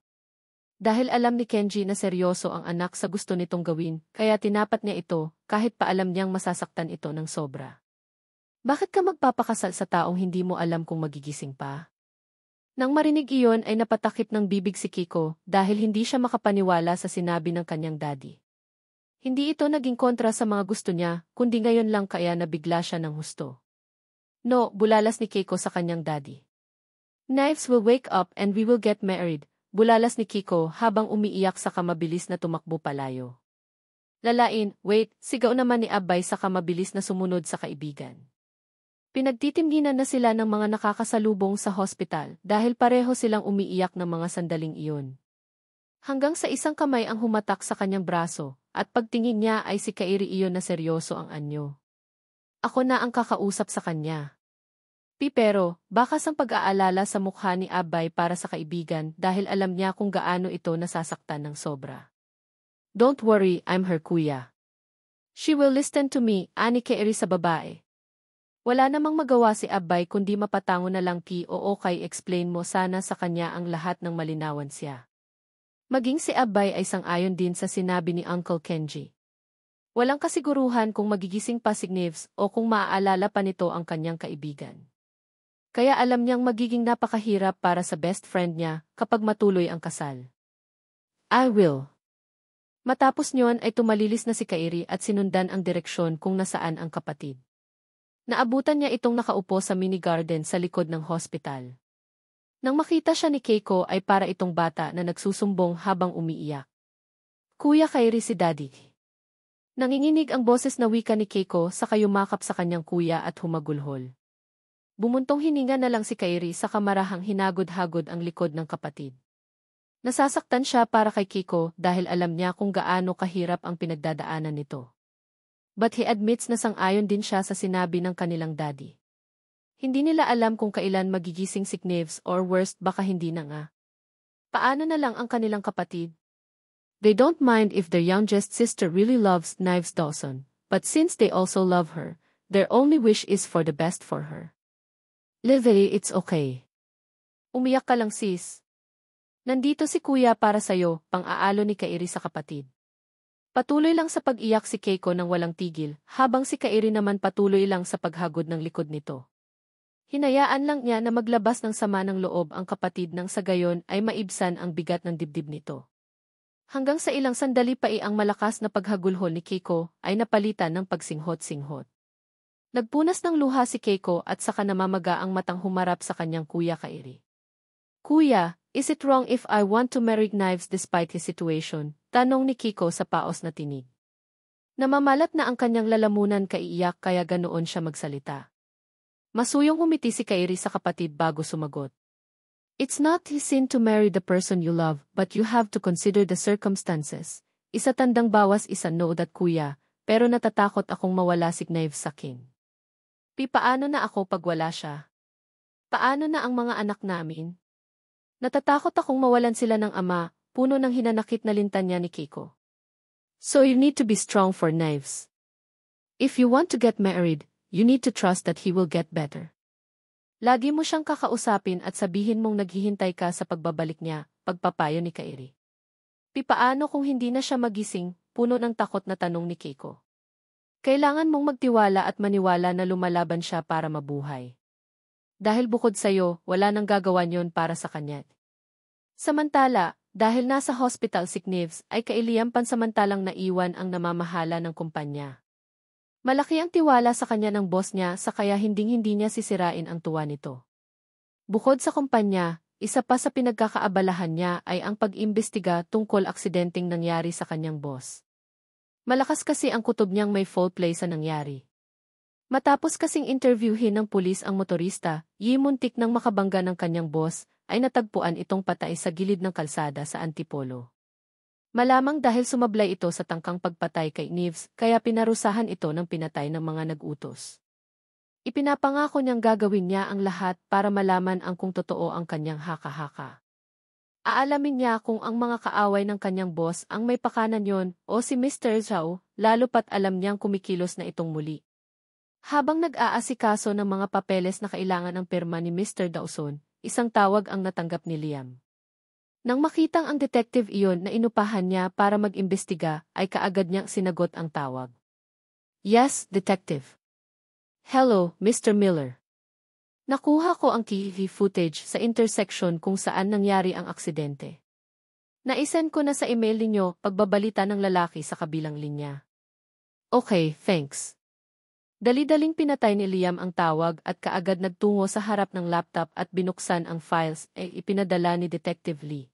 Dahil alam ni Kenji na seryoso ang anak sa gusto nitong gawin, kaya tinapat niya ito, kahit pa alam niyang masasaktan ito ng sobra. Bakit ka magpapakasal sa taong hindi mo alam kung magigising pa? Nang marinig iyon ay napatakip ng bibig si Keiko dahil hindi siya makapaniwala sa sinabi ng kanyang daddy. Hindi ito naging kontra sa mga gusto niya, kundi ngayon lang kaya nabigla siya ng husto. No, bulalas ni Keiko sa kanyang daddy. Knives will wake up and we will get married. Bulalas ni Keiko habang umiiyak sa kamabilis na tumakbo palayo. Lalain, wait, sigaw naman ni Abay sa kamabilis na sumunod sa kaibigan. Pinagtitimginan na sila ng mga nakakasalubong sa hospital dahil pareho silang umiiyak ng mga sandaling iyon. Hanggang sa isang kamay ang humatak sa kanyang braso at pagtingin niya ay si Kairi iyon na seryoso ang anyo. Ako na ang kakausap sa kanya. Pero, bakas ang pag-aalala sa mukha ni Abay para sa kaibigan dahil alam niya kung gaano ito nasasaktan ng sobra. Don't worry, I'm her kuya. She will listen to me, ani Kairi sa babae. Wala namang magawa si Abay kundi mapatango na lang okay, explain mo sana sa kanya ang lahat ng malinawan siya. Maging si Abay ay sang-ayon din sa sinabi ni Uncle Kenji. Walang kasiguruhan kung magigising pa si Knives o kung maaalala pa nito ang kanyang kaibigan. Kaya alam niyang magiging napakahirap para sa best friend niya kapag matuloy ang kasal. I will. Matapos niyon ay tumalilis na si Kairi at sinundan ang direksyon kung nasaan ang kapatid. Naabutan niya itong nakaupo sa mini garden sa likod ng hospital. Nang makita siya ni Keiko ay para itong bata na nagsusumbong habang umiiyak. Kuya Kairi, si Daddy. Nanginginig ang boses na wika ni Keiko sa kayumakap sa kanyang kuya at humagulhol. Bumuntong hininga na lang si Kairi sa kamarahang hinagod-hagod ang likod ng kapatid. Nasasaktan siya para kay Keiko dahil alam niya kung gaano kahirap ang pinagdadaanan nito. But he admits na sang-ayon din siya sa sinabi ng kanilang daddy. Hindi nila alam kung kailan magigising si Knives or worst baka hindi na nga. Paano na lang ang kanilang kapatid? They don't mind if their youngest sister really loves Knives Dawson, but since they also love her, their only wish is for the best for her. Lively, it's okay. Umiyak ka lang, sis. Nandito si kuya para sa'yo, pang-aalo ni Kairi sa kapatid. Patuloy lang sa pag-iyak si Keiko nang walang tigil, habang si Kairi naman patuloy lang sa paghagod ng likod nito. Hinayaan lang niya na maglabas ng sama ng loob ang kapatid nang sa gayon ay maibsan ang bigat ng dibdib nito. Hanggang sa ilang sandali pa ang malakas na paghagulhol ni Keiko ay napalitan ng pagsinghot-singhot. Nagpunas ng luha si Keiko at saka namamaga ang matang humarap sa kanyang kuya Kairi. Kuya, is it wrong if I want to marry Knives despite his situation? Tanong ni Keiko sa paos na tinig. Namamalat na ang kanyang lalamunan kaiiyak kaya ganoon siya magsalita. Masuyong humiti si Kairi sa kapatid bago sumagot. It's not his sin to marry the person you love, but you have to consider the circumstances. Isa tandang bawas isa, know that kuya, pero natatakot akong mawala si Knives sa akin. Paano na ako pag wala siya? Paano na ang mga anak namin? Natatakot akong mawalan sila ng ama, puno ng hinanakit na lintanya ni Keiko. So you need to be strong for Knives. If you want to get married, you need to trust that he will get better. Lagi mo siyang kakausapin at sabihin mong naghihintay ka sa pagbabalik niya, pagpapayo ni Kairi. Paano kung hindi na siya magising, puno ng takot na tanong ni Keiko. Kailangan mong magtiwala at maniwala na lumalaban siya para mabuhay. Dahil bukod sa'yo, wala nang gagawan yon para sa kanya. Samantala, dahil nasa hospital si Knives, ay kailiyang pansamantalang naiwan ang namamahala ng kumpanya. Malaki ang tiwala sa kanya ng boss niya sa kaya hinding-hindi niya sisirain ang tuwa nito. Bukod sa kumpanya, isa pa sa pinagkakaabalahan niya ay ang pag-imbestiga tungkol aksidenteng nangyari sa kanyang boss. Malakas kasi ang kutob niyang may foul play sa nangyari. Matapos kasing interviewin ng pulis ang motorista, muntik nang makabangga ng kanyang boss, ay natagpuan itong patay sa gilid ng kalsada sa Antipolo. Malamang dahil sumablay ito sa tangkang pagpatay kay Neves, kaya pinarusahan ito ng pinatay ng mga nag-utos. Ipinapangako niyang gagawin niya ang lahat para malaman ang kung totoo ang kanyang haka-haka. Aalamin niya kung ang mga kaaway ng kanyang boss ang may pakanan yon o si Mr. Zhao, lalo pat alam niyang kumikilos na itong muli. Habang nag-aasikaso ng mga papeles na kailangan ng pirma ni Mr. Dawson, isang tawag ang natanggap ni Liam. Nang makitang ang detective iyon na inupahan niya para mag-imbestiga, ay kaagad niyang sinagot ang tawag. Yes, detective. Hello, Mr. Miller. Nakuha ko ang TV footage sa intersection kung saan nangyari ang aksidente. Naisend ko na sa email ninyo pagbabalita ng lalaki sa kabilang linya. Okay, thanks. Dali-daling pinatay ni Liam ang tawag at kaagad nagtungo sa harap ng laptop at binuksan ang files ay ipinadala ni Detective Lee.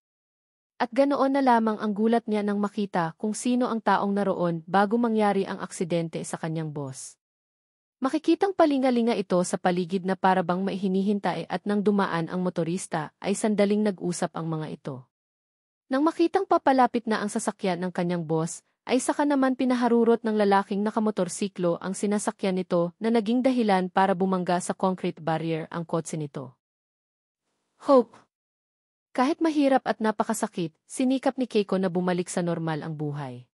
At ganoon na lamang ang gulat niya nang makita kung sino ang taong naroon bago mangyari ang aksidente sa kanyang boss. Makikitang palingalinga ito sa paligid na parabang maihinihintay at nang dumaan ang motorista ay sandaling nag-usap ang mga ito. Nang makitang papalapit na ang sasakyan ng kanyang boss, ay saka naman pinaharurot ng lalaking nakamotorsiklo ang sinasakyan nito na naging dahilan para bumangga sa concrete barrier ang kotse nito. Hope. Kahit mahirap at napakasakit, sinikap ni Keiko na bumalik sa normal ang buhay.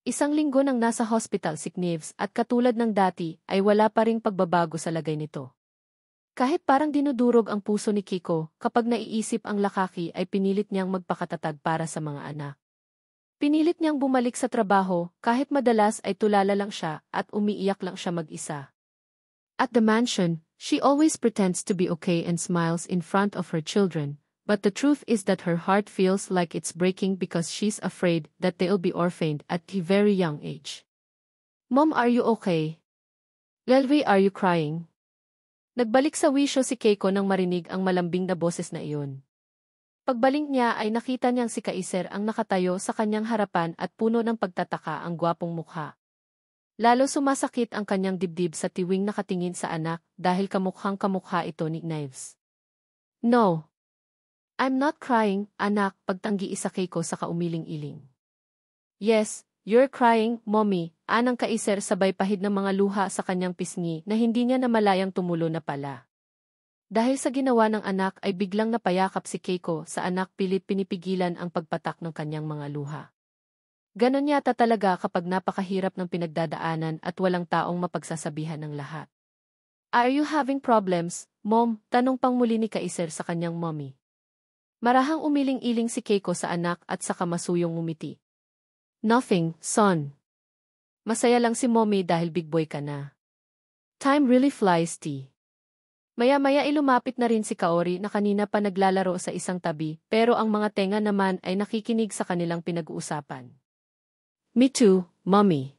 Isang linggo nang nasa hospital si Neves at katulad ng dati ay wala pa ring pagbabago sa lagay nito. Kahit parang dinudurog ang puso ni Keiko, kapag naiisip ang lakaki ay pinilit niyang magpakatatag para sa mga anak. Pinilit niyang bumalik sa trabaho kahit madalas ay tulala lang siya at umiiyak lang siya mag-isa. At the mansion, she always pretends to be okay and smiles in front of her children. But the truth is that her heart feels like it's breaking because she's afraid that they'll be orphaned at a very young age. Mom, are you okay? Lelvi, are you crying? Nagbalik sa wisyo si Keiko nang marinig ang malambing na boses na iyon. Pagbalik niya ay nakita niyang si Kaiser ang nakatayo sa kanyang harapan at puno ng pagtataka ang gwapong mukha. Lalo sumasakit ang kanyang dibdib sa tiwing nakatingin sa anak dahil kamukhang kamukha ito ni Neves. No. I'm not crying, anak, pagtanggi isa Keiko sa kaumiling-iling. Yes, you're crying, mommy, anang Kaiser sabay pahid ng mga luha sa kanyang pisngi na hindi niya namalayang tumulo na pala. Dahil sa ginawa ng anak ay biglang napayakap si Keiko sa anak pilit pinipigilan ang pagpatak ng kanyang mga luha. Ganon yata talaga kapag napakahirap ng pinagdadaanan at walang taong mapagsasabihan ng lahat. Are you having problems, mom? Tanong pang muli ni Kaiser sa kanyang mommy. Marahang umiling-iling si Keiko sa anak at saka masuyong ngumiti. Nothing, son. Masaya lang si mommy dahil big boy ka na. Time really flies, T. Maya-maya ilumapit na rin si Kaori na kanina pa naglalaro sa isang tabi pero ang mga tenga naman ay nakikinig sa kanilang pinag-uusapan. Me too, mommy.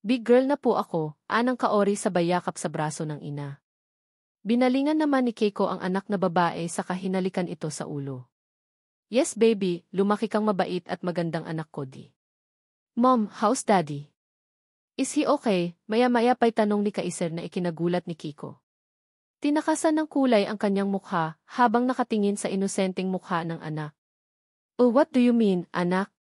Big girl na po ako, anang Kaori sabay yakap sa braso ng ina. Binalingan naman ni Keiko ang anak na babae sa kahinalikan ito sa ulo. Yes baby, lumaki kang mabait at magandang anak ko di. Mom, how's daddy? Is he okay? Maya-maya pa'y tanong ni Kaiser na ikinagulat ni Keiko. Tinakasan ng kulay ang kanyang mukha habang nakatingin sa inosenteng mukha ng anak. Oh, what do you mean, anak?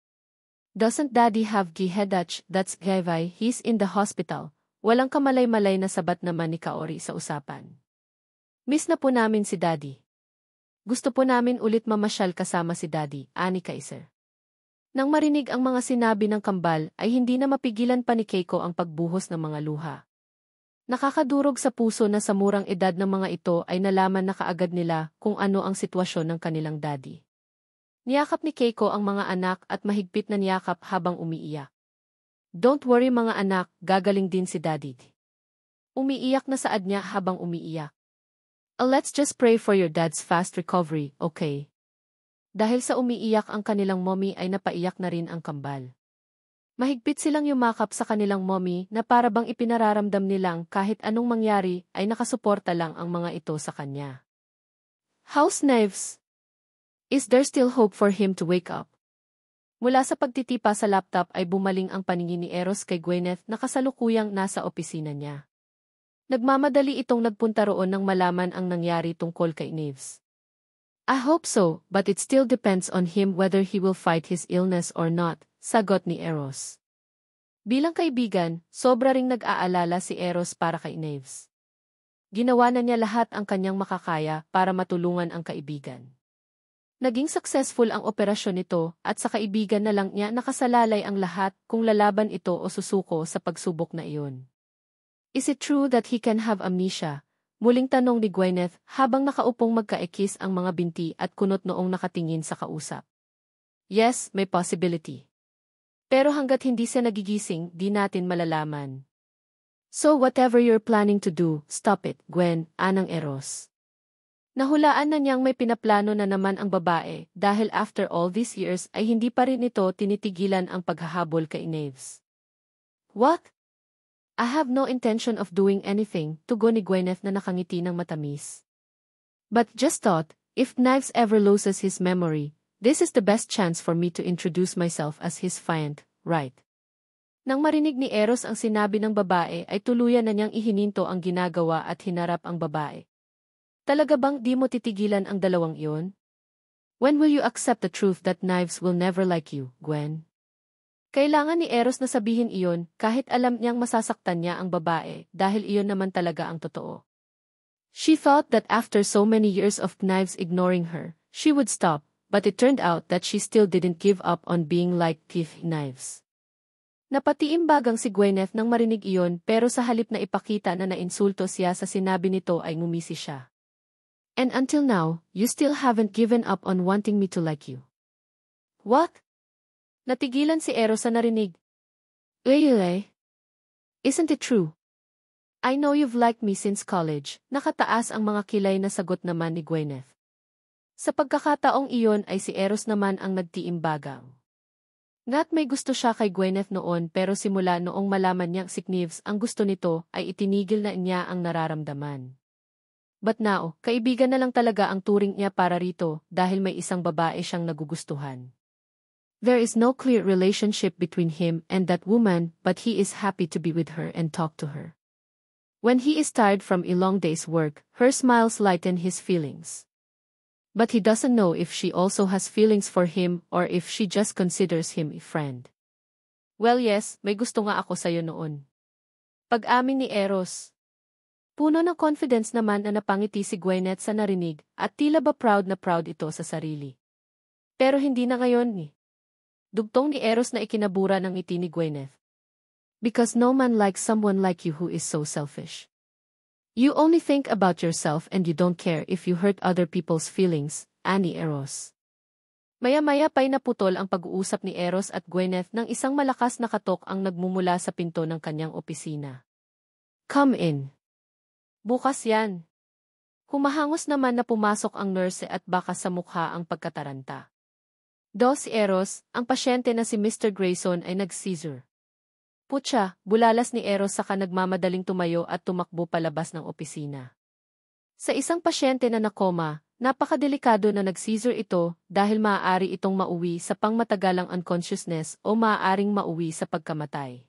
Doesn't daddy have headache? That's why he's in the hospital. Walang kamalay-malay na sabat naman ni Kaori sa usapan. Miss na po namin si Daddy. Gusto po namin ulit mamasyal kasama si Daddy, ani Kaiser. Nang marinig ang mga sinabi ng kambal ay hindi na mapigilan pa ni Keiko ang pagbuhos ng mga luha. Nakakadurog sa puso na sa murang edad ng mga ito ay nalaman na kaagad nila kung ano ang sitwasyon ng kanilang daddy. Niyakap ni Keiko ang mga anak at mahigpit na niyakap habang umiiyak. Don't worry mga anak, gagaling din si Daddy. Umiiyak na saad niya habang umiiyak. Let's just pray for your dad's fast recovery, okay? Dahil sa umiiyak ang kanilang mommy ay napaiyak na rin ang kambal. Mahigpit silang yumakap sa kanilang mommy na para bang ipinararamdam nilang kahit anong mangyari ay nakasuporta lang ang mga ito sa kanya. How's Neves? Is there still hope for him to wake up? Mula sa pagtitipa sa laptop ay bumaling ang paningin ni Eros kay Gwyneth na kasalukuyang nasa opisina niya. Nagmamadali itong nagpunta roon nang malaman ang nangyari tungkol kay Neves. I hope so, but it still depends on him whether he will fight his illness or not, sagot ni Eros. Bilang kaibigan, sobra ring nag-aalala si Eros para kay Neves. Ginawa na niya lahat ang kanyang makakaya para matulungan ang kaibigan. Naging successful ang operasyon nito at sa kaibigan na lang niya nakasalalay ang lahat kung lalaban ito o susuko sa pagsubok na iyon. Is it true that he can have amnesia? Muling tanong ni Gwyneth habang nakaupong magkaekis ang mga binti at kunot noong nakatingin sa kausap. Yes, may possibility. Pero hanggat hindi siya nagigising, di natin malalaman. So whatever you're planning to do, stop it, Gwen, anang Eros. Nahulaan na niyang may pinaplano na naman ang babae dahil after all these years ay hindi pa rin ito tinitigilan ang paghahabol kay Neves. What? I have no intention of doing anything, tugon ni Gwyneth na nakangiti ng matamis. But just thought, if Knives ever loses his memory, this is the best chance for me to introduce myself as his fiancé, right? Nang marinig ni Eros ang sinabi ng babae ay tuluyan na niyang ihininto ang ginagawa at hinarap ang babae. Talaga bang di mo titigilan ang dalawang iyon? When will you accept the truth that Knives will never like you, Gwen? Kailangan ni Eros na sabihin iyon kahit alam niyang masasaktan niya ang babae dahil iyon naman talaga ang totoo. She thought that after so many years of Knives ignoring her, she would stop, but it turned out that she still didn't give up on being like Knives. Napatiimbagang si Gwyneth nang marinig iyon pero sa halip na ipakita na nainsulto siya sa sinabi nito ay ngumisi siya. And until now, you still haven't given up on wanting me to like you. What? Natigilan si Eros sa narinig. Really? Isn't it true? I know you've liked me since college, nakataas ang mga kilay na sagot naman ni Gwyneth. Sa pagkakataong iyon ay si Eros naman ang nagtiimbagang. Ngat may gusto siya kay Gwyneth noon pero simula noong malaman niyang si Knives ang gusto nito ay itinigil na niya ang nararamdaman. But now, kaibigan na lang talaga ang turing niya para rito dahil may isang babae siyang nagugustuhan. There is no clear relationship between him and that woman, but he is happy to be with her and talk to her. When he is tired from a long day's work, her smiles lighten his feelings. But he doesn't know if she also has feelings for him or if she just considers him a friend. Well yes, may gusto nga ako sa'yo noon. Pag-amin ni Eros. Puno ng confidence naman na napangiti si Gwyneth sa narinig at tila ba proud na proud ito sa sarili. Pero hindi na ngayon ni. Dugtong ni Eros na ikinabura ng ngiti ni Gwyneth. Because no man likes someone like you who is so selfish. You only think about yourself and you don't care if you hurt other people's feelings, ani Eros. Maya-maya pa'y naputol ang pag-uusap ni Eros at Gwyneth nang isang malakas na katok ang nagmumula sa pinto ng kanyang opisina. Come in. Bukas yan. Humahangos naman na pumasok ang nurse at baka sa mukha ang pagkataranta. Si Eros, ang pasyente na si Mr. Grayson ay nag-seizure. Putya, bulalas ni Eros saka nagmamadaling tumayo at tumakbo palabas ng opisina. Sa isang pasyente na nakoma, napakadelikado na nag-seizure ito dahil maaari itong mauwi sa pangmatagalang unconsciousness o maaaring mauwi sa pagkamatay.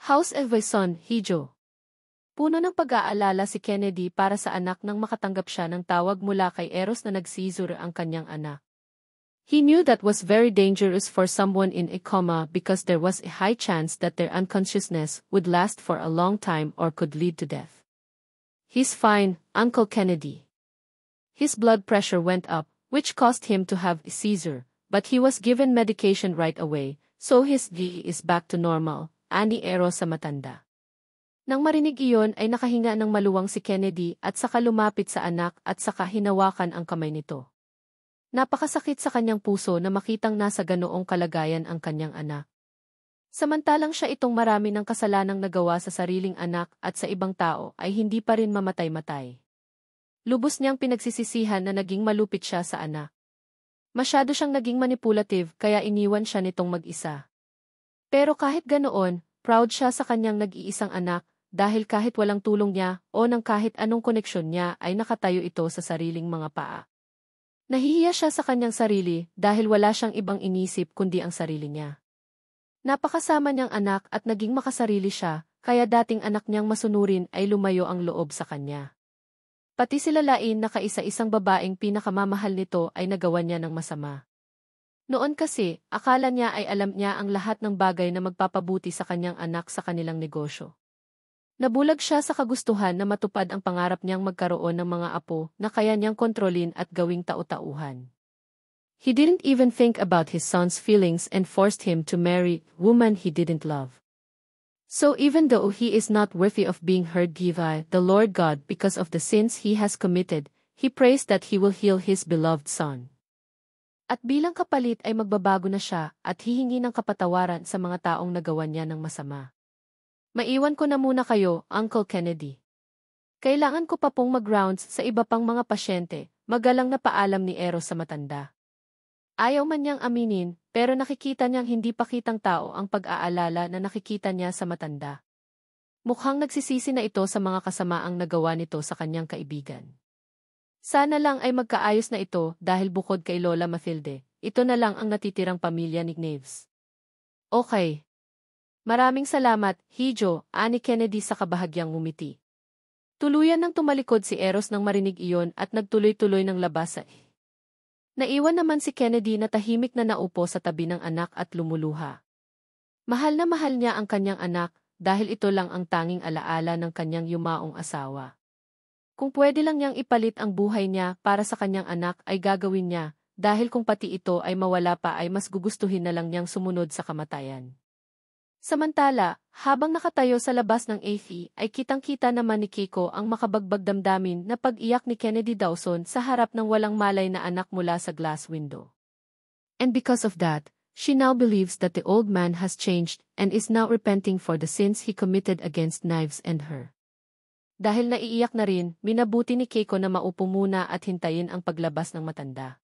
House Evason, Hijo. Puno ng pag-aalala si Kennedy para sa anak nang makatanggap siya ng tawag mula kay Eros na nag-seizure ang kanyang anak. He knew that was very dangerous for someone in a coma because there was a high chance that their unconsciousness would last for a long time or could lead to death. He's fine, Uncle Kennedy. His blood pressure went up, which caused him to have a seizure, but he was given medication right away, so his GE is back to normal, ani Eros sa matanda. Nang marinig iyon ay nakahinga ng maluwang si Kennedy at saka lumapit sa anak at saka hinawakan ang kamay nito. Napakasakit sa kanyang puso na makitang nasa ganoong kalagayan ang kanyang anak. Samantalang siya itong marami ng kasalanang nagawa sa sariling anak at sa ibang tao ay hindi pa rin mamatay-matay. Lubos niyang pinagsisisihan na naging malupit siya sa anak. Masyado siyang naging manipulative kaya iniwan siya nitong mag-isa. Pero kahit ganoon, proud siya sa kanyang nag-iisang anak dahil kahit walang tulong niya o ng kahit anong koneksyon niya ay nakatayo ito sa sariling mga paa. Nahihiya siya sa kanyang sarili dahil wala siyang ibang inisip kundi ang sarili niya. Napakasama niyang anak at naging makasarili siya, kaya dating anak niyang masunurin ay lumayo ang loob sa kanya. Pati si Lalain na kaisa-isang babaeng pinakamamahal nito ay nagawa niya ng masama. Noon kasi, akala niya ay alam niya ang lahat ng bagay na magpapabuti sa kanyang anak sa kanilang negosyo. Nabulag siya sa kagustuhan na matupad ang pangarap niyang magkaroon ng mga apo na kaya niyang kontrolin at gawing tau-tauhan. He didn't even think about his son's feelings and forced him to marry a woman he didn't love. So even though he is not worthy of being heard by the Lord God because of the sins he has committed, he prays that he will heal his beloved son. At bilang kapalit ay magbabago na siya at hihingi ng kapatawaran sa mga taong nagawa niya ng masama. Maiwan ko na muna kayo, Uncle Kennedy. Kailangan ko pa pong mag-rounds sa iba pang mga pasyente, magalang na paalam ni Eros sa matanda. Ayaw man niyang aminin, pero nakikita niyang hindi pa kitang tao ang pag-aalala na nakikita niya sa matanda. Mukhang nagsisisi na ito sa mga kasamaang nagawa nito sa kanyang kaibigan. Sana lang ay magkaayos na ito dahil bukod kay Lola Mathilde, ito na lang ang natitirang pamilya ni Knaves. Okay. Maraming salamat, Hijo, ani Kennedy sa kabahagyang ngumiti. Tuluyan nang tumalikod si Eros nang marinig iyon at nagtuloy-tuloy ng labas. Naiwan naman si Kennedy na tahimik na naupo sa tabi ng anak at lumuluha. Mahal na mahal niya ang kanyang anak dahil ito lang ang tanging alaala ng kanyang yumaong asawa. Kung pwede lang niyang ipalit ang buhay niya para sa kanyang anak ay gagawin niya dahil kung pati ito ay mawala pa ay mas gugustuhin na lang niyang sumunod sa kamatayan. Samantala, habang nakatayo sa labas ng AFE ay kitang-kita naman ni Kiko ang makabagbag damdamin na pag-iyak ni Kennedy Dawson sa harap ng walang malay na anak mula sa glass window. And because of that, she now believes that the old man has changed and is now repenting for the sins he committed against Knives and her. Dahil naiiyak na rin, minabuti ni Keiko na maupo muna at hintayin ang paglabas ng matanda.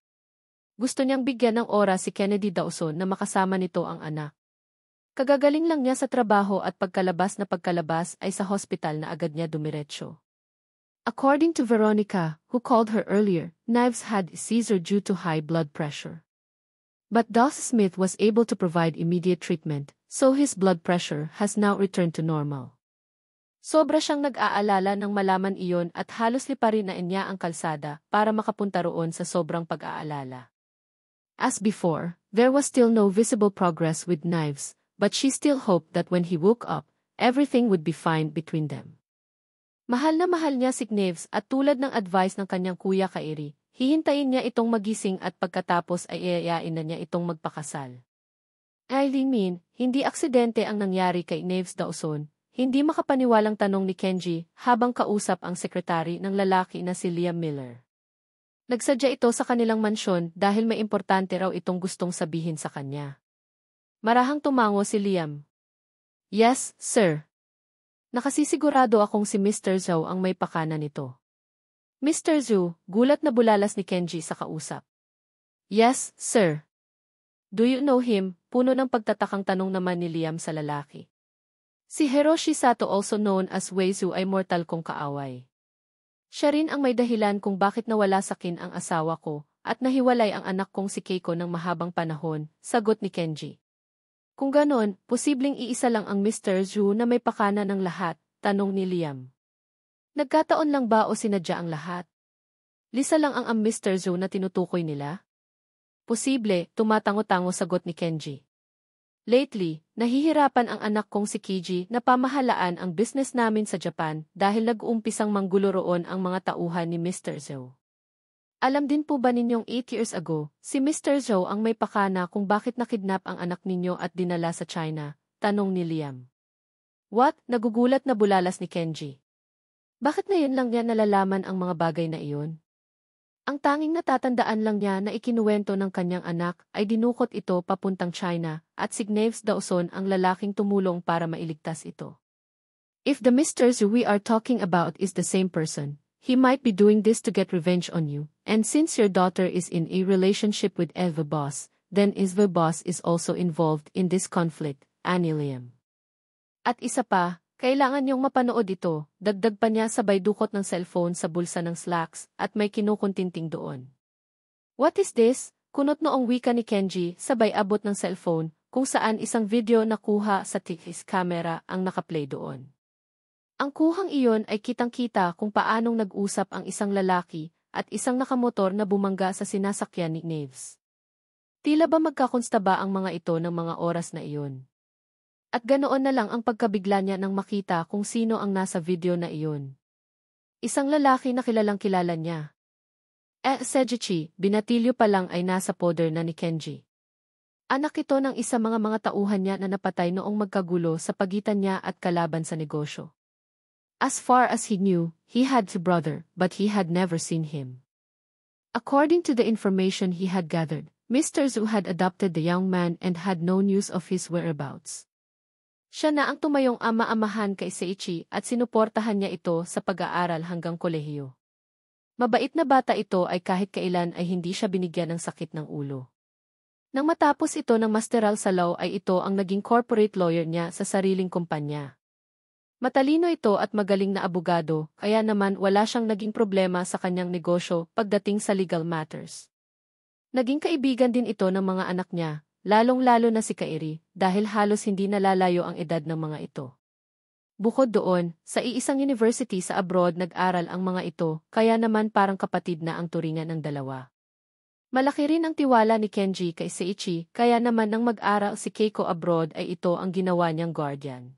Gusto niyang bigyan ng oras si Kennedy Dawson na makasama nito ang anak. Kagagaling lang niya sa trabaho at pagkalabas ay sa hospital na agad niya dumiretso. According to Veronica, who called her earlier, Knives had a seizure due to high blood pressure. But Dawson Smith was able to provide immediate treatment, so his blood pressure has now returned to normal. Sobra siyang nag-aalala nang malaman iyon at halos liparin na niya ang kalsada para makapunta roon sa sobrang pag-aalala. As before, there was still no visible progress with Knives, but she still hoped that when he woke up, everything would be fine between them. Mahal na mahal niya si Knaves at tulad ng advice ng kanyang kuya Kairi, hihintayin niya itong magising at pagkatapos ay iayain na niya itong magpakasal. Eileen, hindi aksidente ang nangyari kay Knaves Dawson, hindi makapaniwalang tanong ni Kenji habang kausap ang sekretary ng lalaki na si Liam Miller. Nagsadya ito sa kanilang mansyon dahil may importante raw itong gustong sabihin sa kanya. Marahang tumango si Liam. Yes, sir. Nakasisigurado akong si Mr. Zhou ang may pakana nito. Mr. Zhou, gulat na bulalas ni Kenji sa kausap. Yes, sir. Do you know him? Puno ng pagtatakang tanong naman ni Liam sa lalaki. Si Hiroshi Sato, also known as Wei Zhou, ay mortal kong kaaway. Siya rin ang may dahilan kung bakit nawala sa akin ang asawa ko at nahiwalay ang anak kong si Keiko ng mahabang panahon, sagot ni Kenji. Kung ganon, posibleng iisa lang ang Mr. Zhou na may pakana ng lahat, tanong ni Liam. Nagkataon lang ba o sinadya ang lahat? Lisa lang ang Mr. Zhou na tinutukoy nila? Posible, tumatango-tango sagot ni Kenji. Lately, nahihirapan ang anak kong si Kiji na pamahalaan ang business namin sa Japan dahil nag-uumpisang manggulo roon ang mga tauhan ni Mr. Zhou. Alam din po ba ninyong 8 years ago, si Mr. Zhou ang may pakana kung bakit nakidnap ang anak ninyo at dinala sa China? Tanong ni Liam. What? Nagugulat na bulalas ni Kenji. Bakit ngayon lang niya nalalaman ang mga bagay na iyon? Ang tanging natatandaan lang niya na ikinuwento ng kanyang anak ay dinukot ito papuntang China at si Knaves Dawson ang lalaking tumulong para mailigtas ito. If the Mr. Zhou we are talking about is the same person, he might be doing this to get revenge on you, and since your daughter is in a relationship with Eva Boss, then Eva Boss is also involved in this conflict, ani Liam. At isa pa, kailangan niyong mapanood ito, dagdag pa niya sabay dukot ng cellphone sa bulsa ng slacks at may kinukuntinting doon. What is this? Kunot noong wika ni Kenji sabay abot ng cellphone, kung saan isang video na kuha sa TikTok camera ang nakaplay doon. Ang kuhang iyon ay kitang-kita kung paanong nag-usap ang isang lalaki at isang nakamotor na bumangga sa sinasakyan ni Neves. Tila ba magkakonstaba ang mga ito ng mga oras na iyon? At ganoon na lang ang pagkabigla niya nang makita kung sino ang nasa video na iyon. Isang lalaki na kilalang-kilala niya. Sejichi, binatilyo pa lang ay nasa poder na ni Kenji. Anak ito ng isa mga tauhan niya na napatay noong magkagulo sa pagitan niya at kalaban sa negosyo. As far as he knew, he had a brother, but he had never seen him. According to the information he had gathered, Mr. Zhu had adopted the young man and had no news of his whereabouts. Siya na ang tumayong ama-amahan kay Seiichi at sinuportahan niya ito sa pag-aaral hanggang kolehiyo. Mabait na bata ito ay kahit kailan ay hindi siya binigyan ng sakit ng ulo. Nang matapos ito ng masteral sa law ay ito ang naging corporate lawyer niya sa sariling kumpanya. Matalino ito at magaling na abogado, kaya naman wala siyang naging problema sa kanyang negosyo pagdating sa legal matters. Naging kaibigan din ito ng mga anak niya, lalong-lalo na si Kairi, dahil halos hindi nalalayo ang edad ng mga ito. Bukod doon, sa iisang university sa abroad nag-aral ang mga ito, kaya naman parang kapatid na ang turingan ng dalawa. Malaki rin ang tiwala ni Kenji kay Seiichi, kaya naman nang mag-aral si Keiko abroad ay ito ang ginawa niyang guardian.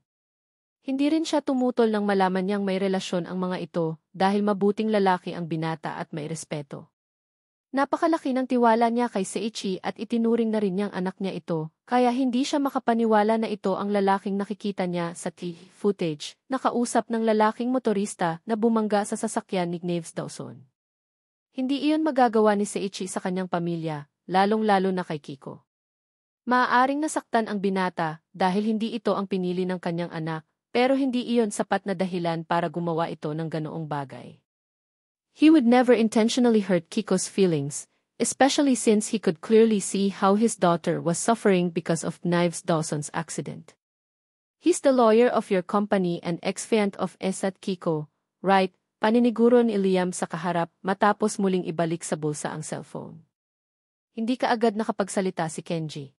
Hindi rin siya tumutol nang malaman niyang may relasyon ang mga ito dahil mabuting lalaki ang binata at may respeto. Napakalaki ng tiwala niya kay Seiichi at itinuring na rin niyang anak niya ito, kaya hindi siya makapaniwala na ito ang lalaking nakikita niya sa footage, nakausap ng lalaking motorista na bumangga sa sasakyan ni Neves Dawson. Hindi iyon magagawa ni Seiichi sa kanyang pamilya, lalong-lalo na kay Kiko. Maaaring nasaktan ang binata dahil hindi ito ang pinili ng kanyang anak, pero hindi iyon sapat na dahilan para gumawa ito ng ganoong bagay. He would never intentionally hurt Kiko's feelings, especially since he could clearly see how his daughter was suffering because of Neves Dawson's accident. He's the lawyer of your company and ex-fiant of Esat Kiko, right? Paniniguro ni Liam sa kaharap matapos muling ibalik sa bulsa ang cellphone. Hindi kaagad nakapagsalita si Kenji.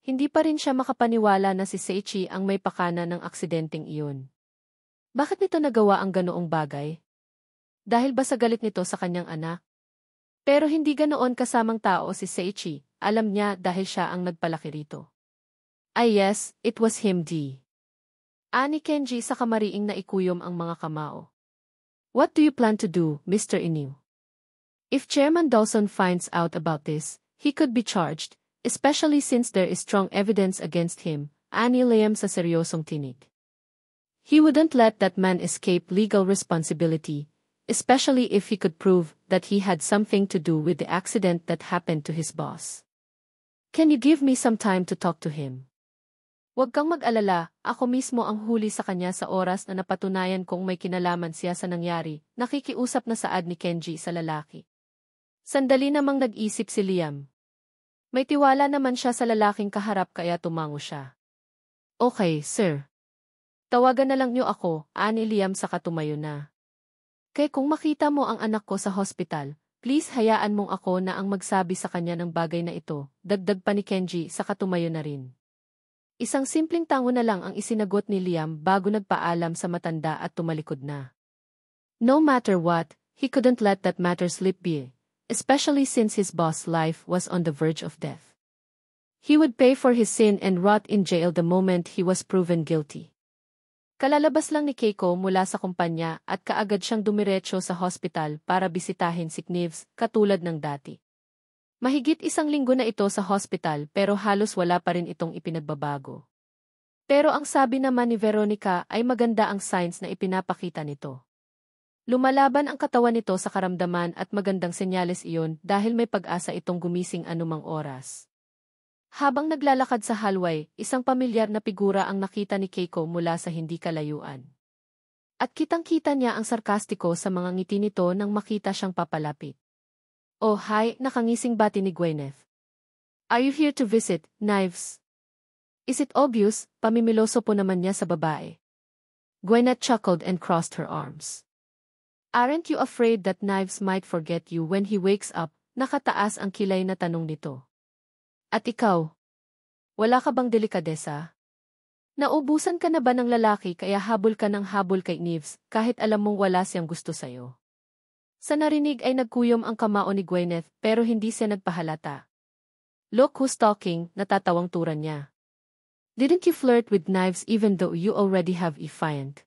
Hindi pa rin siya makapaniwala na si Seiichi ang may pakana ng aksidenteng iyon. Bakit nito nagawa ang ganoong bagay? Dahil ba sa galit nito sa kanyang anak? Pero hindi ganoon kasamang tao si Seiichi, alam niya dahil siya ang nagpalaki rito. Ay yes, it was him Ani Kenji sa kamariing na ikuyom ang mga kamao. What do you plan to do, Mr. Inu? If Chairman Dawson finds out about this, he could be charged, especially since there is strong evidence against him, ani Liam sa seryosong tinig. He wouldn't let that man escape legal responsibility, especially if he could prove that he had something to do with the accident that happened to his boss. Can you give me some time to talk to him? Huwag kang mag-alala, ako mismo ang huli sa kanya sa oras na napatunayan kong may kinalaman siya sa nangyari, nakikiusap na saad ni Kenji sa lalaki. Sandali namang nag-isip si Liam. May tiwala naman siya sa lalaking kaharap kaya tumango siya. Okay, sir. Tawagan na lang niyo ako, ani Liam sa katumayo na. Kaya kung makita mo ang anak ko sa hospital, please hayaan mong ako na ang magsabi sa kanya ng bagay na ito, dagdag pa ni Kenji sa katumayo na rin. Isang simpleng tango na lang ang isinagot ni Liam bago nagpaalam sa matanda at tumalikod na. No matter what, he couldn't let that matter slip by, especially since his boss' life was on the verge of death. He would pay for his sin and rot in jail the moment he was proven guilty. Kalalabas lang ni Keiko mula sa kumpanya at kaagad siyang dumiretso sa hospital para bisitahin si Neves, katulad ng dati. Mahigit 1 linggo na ito sa hospital pero halos wala pa rin itong ipinagbabago. Pero ang sabi naman ni Veronica ay maganda ang signs na ipinapakita nito. Lumalaban ang katawan nito sa karamdaman at magandang senyales iyon dahil may pag-asa itong gumising anumang oras. Habang naglalakad sa hallway, isang pamilyar na figura ang nakita ni Keiko mula sa hindi kalayuan. At kitang-kita niya ang sarkastiko sa mga ngiti nito nang makita siyang papalapit. Oh hi, nakangising bati ni Gwyneth. Are you here to visit, Neves? Is it obvious? Pamimiloso po naman niya sa babae. Gwyneth chuckled and crossed her arms. Aren't you afraid that Neves might forget you when he wakes up? Nakataas ang kilay na tanong nito. At ikaw? Wala ka bang delikadesa? Naubusan ka na ba ng lalaki kaya habol ka ng habol kay Neves kahit alam mong wala siyang gusto sa'yo? Sa narinig ay nagkuyom ang kamao ni Gwyneth pero hindi siya nagpahalata. Look who's talking, natatawang turan niya. Didn't you flirt with Knives even though you already have a fiancé?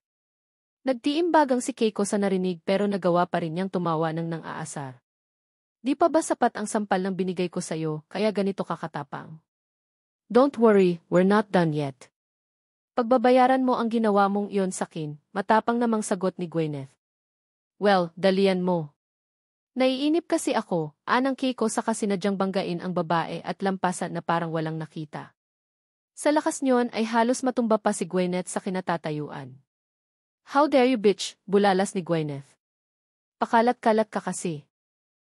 Nagtiimbagang si Keiko sa narinig pero nagawa pa rin niyang tumawa ng nang-aasar. Di pa ba sapat ang sampal ng binigay ko sa'yo kaya ganito kakatapang? Don't worry, we're not done yet. Pagbabayaran mo ang ginawa mong iyon sakin, matapang namang sagot ni Gwyneth. Well, dalian mo. Naiinip kasi ako, anang Keiko sa sinadyang banggain ang babae at lampasan na parang walang nakita. Sa lakas niyon ay halos matumba pa si Gwyneth sa kinatatayuan. How dare you bitch, bulalas ni Gwyneth. Pakalat-kalat ka kasi.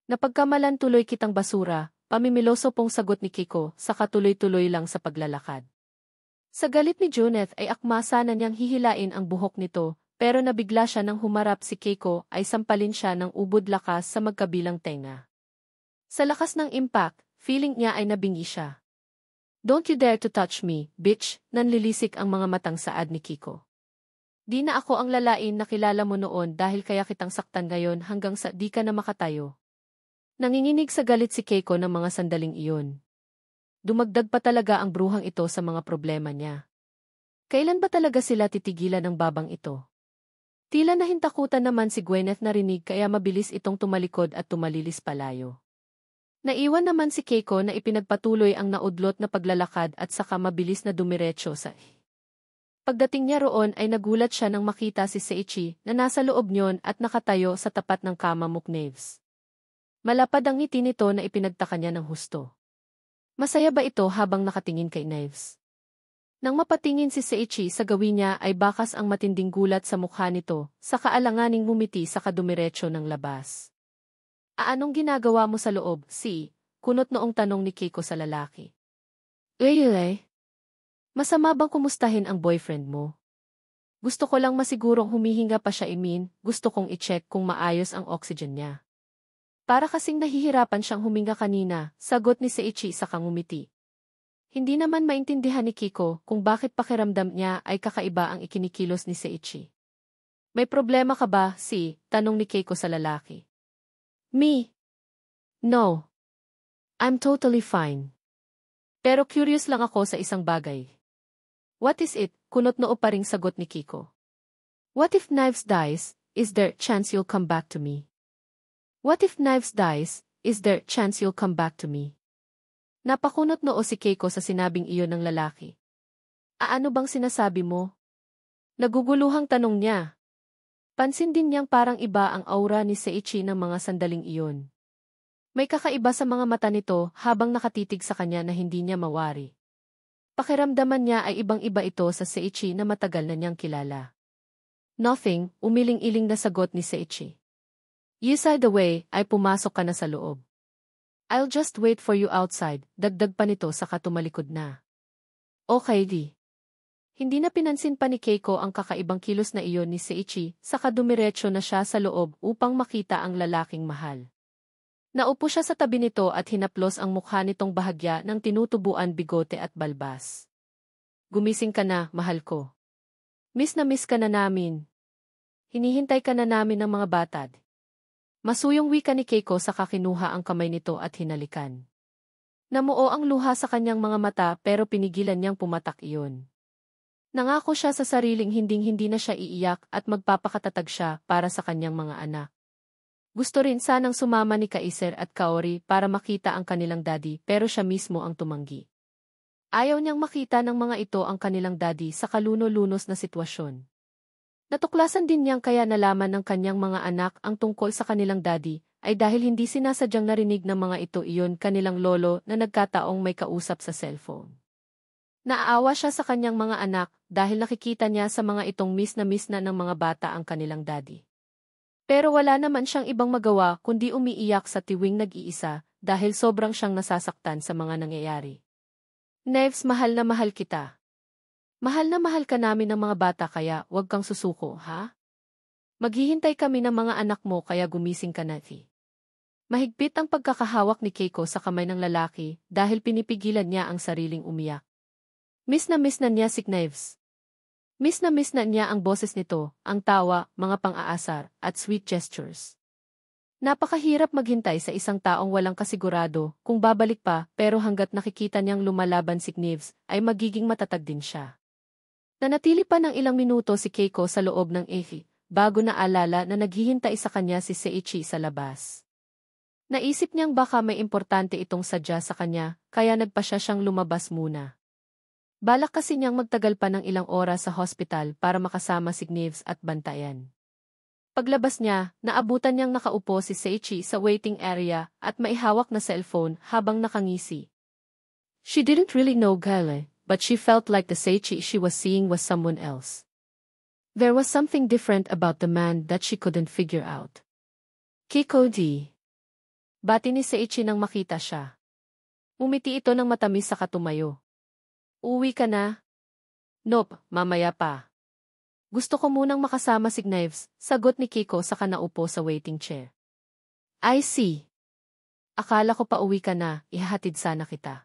Napagkamalan tuloy kitang basura, pamimiloso pong sagot ni Keiko sa katuloy-tuloy lang sa paglalakad. Sa galit ni Juneth ay akma sana niyang hihilain ang buhok nito, pero nabigla siya nang humarap si Keiko ay sampalin siya ng ubod lakas sa magkabilang tenga. Sa lakas ng impact, feeling niya ay nabingi siya. Don't you dare to touch me, bitch, nanlilisik ang mga matang saad ni Keiko. Di na ako ang lalain na kilala mo noon dahil kaya kitang saktan ngayon hanggang sa di ka na makatayo. Nanginginig sa galit si Keiko ng mga sandaling iyon. Dumagdag pa talaga ang bruhang ito sa mga problema niya. Kailan ba talaga sila titigilan ng babang ito? Tila nahintakutan naman si Gwyneth narinig kaya mabilis itong tumalikod at tumalilis palayo. Naiwan naman si Keiko na ipinagpatuloy ang naudlot na paglalakad at saka mabilis na dumiretso sa Pagdating niya roon ay nagulat siya nang makita si Seiichi na nasa loob niyon at nakatayo sa tapat ng kama mo Knives. Malapad ang ngiti nito na ipinagtaka niya ng husto. Masaya ba ito habang nakatingin kay Knives? Nang mapatingin si Seiichi sa gawin niya ay bakas ang matinding gulat sa mukha nito, sa kaalanganing ngumiti sa kadumiretso ng labas. Anong ginagawa mo sa loob, si? Kunot noong tanong ni Keiko sa lalaki. Really? Masama bang kumustahin ang boyfriend mo? Gusto ko lang masigurong humihinga pa siya gusto kong i-check kung maayos ang oxygen niya. Para kasing nahihirapan siyang huminga kanina, sagot ni Seiichi sa kangumiti. Hindi naman maintindihan ni Keiko kung bakit pakiramdam niya ay kakaiba ang ikinikilos ni Seiichi. May problema ka ba, si? Tanong ni Keiko sa lalaki. Me? No. I'm totally fine. Pero curious lang ako sa isang bagay. What is it? Kunot noo pa ring sagot ni Keiko. What if Knives dies, is there chance you'll come back to me? What if Knives dies, is there chance you'll come back to me? Napakunot noo si Keiko sa sinabing iyon ng lalaki. Ano bang sinasabi mo? Naguguluhang tanong niya. Pansin din niyang parang iba ang aura ni Seiichi ng mga sandaling iyon. May kakaiba sa mga mata nito habang nakatitig sa kanya na hindi niya mawari. Pakiramdaman niya ay ibang-iba ito sa Seiichi na matagal na niyang kilala. Nothing, umiling-iling na sagot ni Seiichi. You said the way, ay pumasok ka na sa loob. I'll just wait for you outside, dagdag pa nito sa katumalikod na. Okay di. Hindi na pinansin pa ni Keiko ang kakaibang kilos na iyon ni Seiichi, saka dumiretso na siya sa loob upang makita ang lalaking mahal. Naupo siya sa tabi nito at hinaplos ang mukha nitong bahagya ng tinutubuan bigote at balbas. Gumising ka na, mahal ko. Miss na miss ka na namin. Hinihintay ka na namin ng mga batad. Masuyong wika ni Keiko sa kakinuha ang kamay nito at hinalikan. Namuo ang luha sa kanyang mga mata pero pinigilan niyang pumatak iyon. Nangako siya sa sariling hinding-hindi na siya iiyak at magpapakatatag siya para sa kanyang mga anak. Gusto rin sanang sumama ni Kaiser at Kaori para makita ang kanilang daddy pero siya mismo ang tumanggi. Ayaw niyang makita ng mga ito ang kanilang daddy sa kaluno-lunos na sitwasyon. Natuklasan din niyang kaya nalaman ng kanyang mga anak ang tungkol sa kanilang daddy ay dahil hindi sinasadyang narinig ng mga ito iyon kanilang lolo na nagkataong may kausap sa cellphone. Naaawa siya sa kanyang mga anak dahil nakikita niya sa mga itong miss na ng mga bata ang kanilang daddy. Pero wala naman siyang ibang magawa kundi umiiyak sa tiwing nag-iisa dahil sobrang siyang nasasaktan sa mga nangyayari. Knives, mahal na mahal kita. Mahal na mahal ka namin ng mga bata kaya huwag kang susuko, ha? Maghihintay kami ng mga anak mo kaya gumising ka na, Thi. Mahigpit ang pagkakahawak ni Keiko sa kamay ng lalaki dahil pinipigilan niya ang sariling umiyak. Miss na niya si Knives. Miss na niya ang boses nito, ang tawa, mga pang-aasar, at sweet gestures. Napakahirap maghintay sa isang taong walang kasigurado kung babalik pa pero hanggat nakikita niyang lumalaban si Knives ay magiging matatag din siya. Nanatili pa ng ilang minuto si Keiko sa loob ng EFI bago naalala na naghihintay sa kanya si Seiichi sa labas. Naisip niyang baka may importante itong sadya sa kanya kaya nagpa siya siyang lumabas muna. Balak kasi niyang magtagal pa ng ilang oras sa hospital para makasama si Knives at bantayan. Paglabas niya, naabutan niyang nakaupo si Seiichi sa waiting area at maihawak na cellphone habang nakangisi. She didn't really know Gale, but she felt like the Seiichi she was seeing was someone else. There was something different about the man that she couldn't figure out. Keiko D. Bati ni Seiichi nang makita siya. Umiti ito ng matamis sa katumayo. Uwi ka na? Nope, mamaya pa. Gusto ko munang makasama si Knives, sagot ni Keiko sa kanaupo sa waiting chair. I see. Akala ko pa uwi ka na, ihahatid sana kita.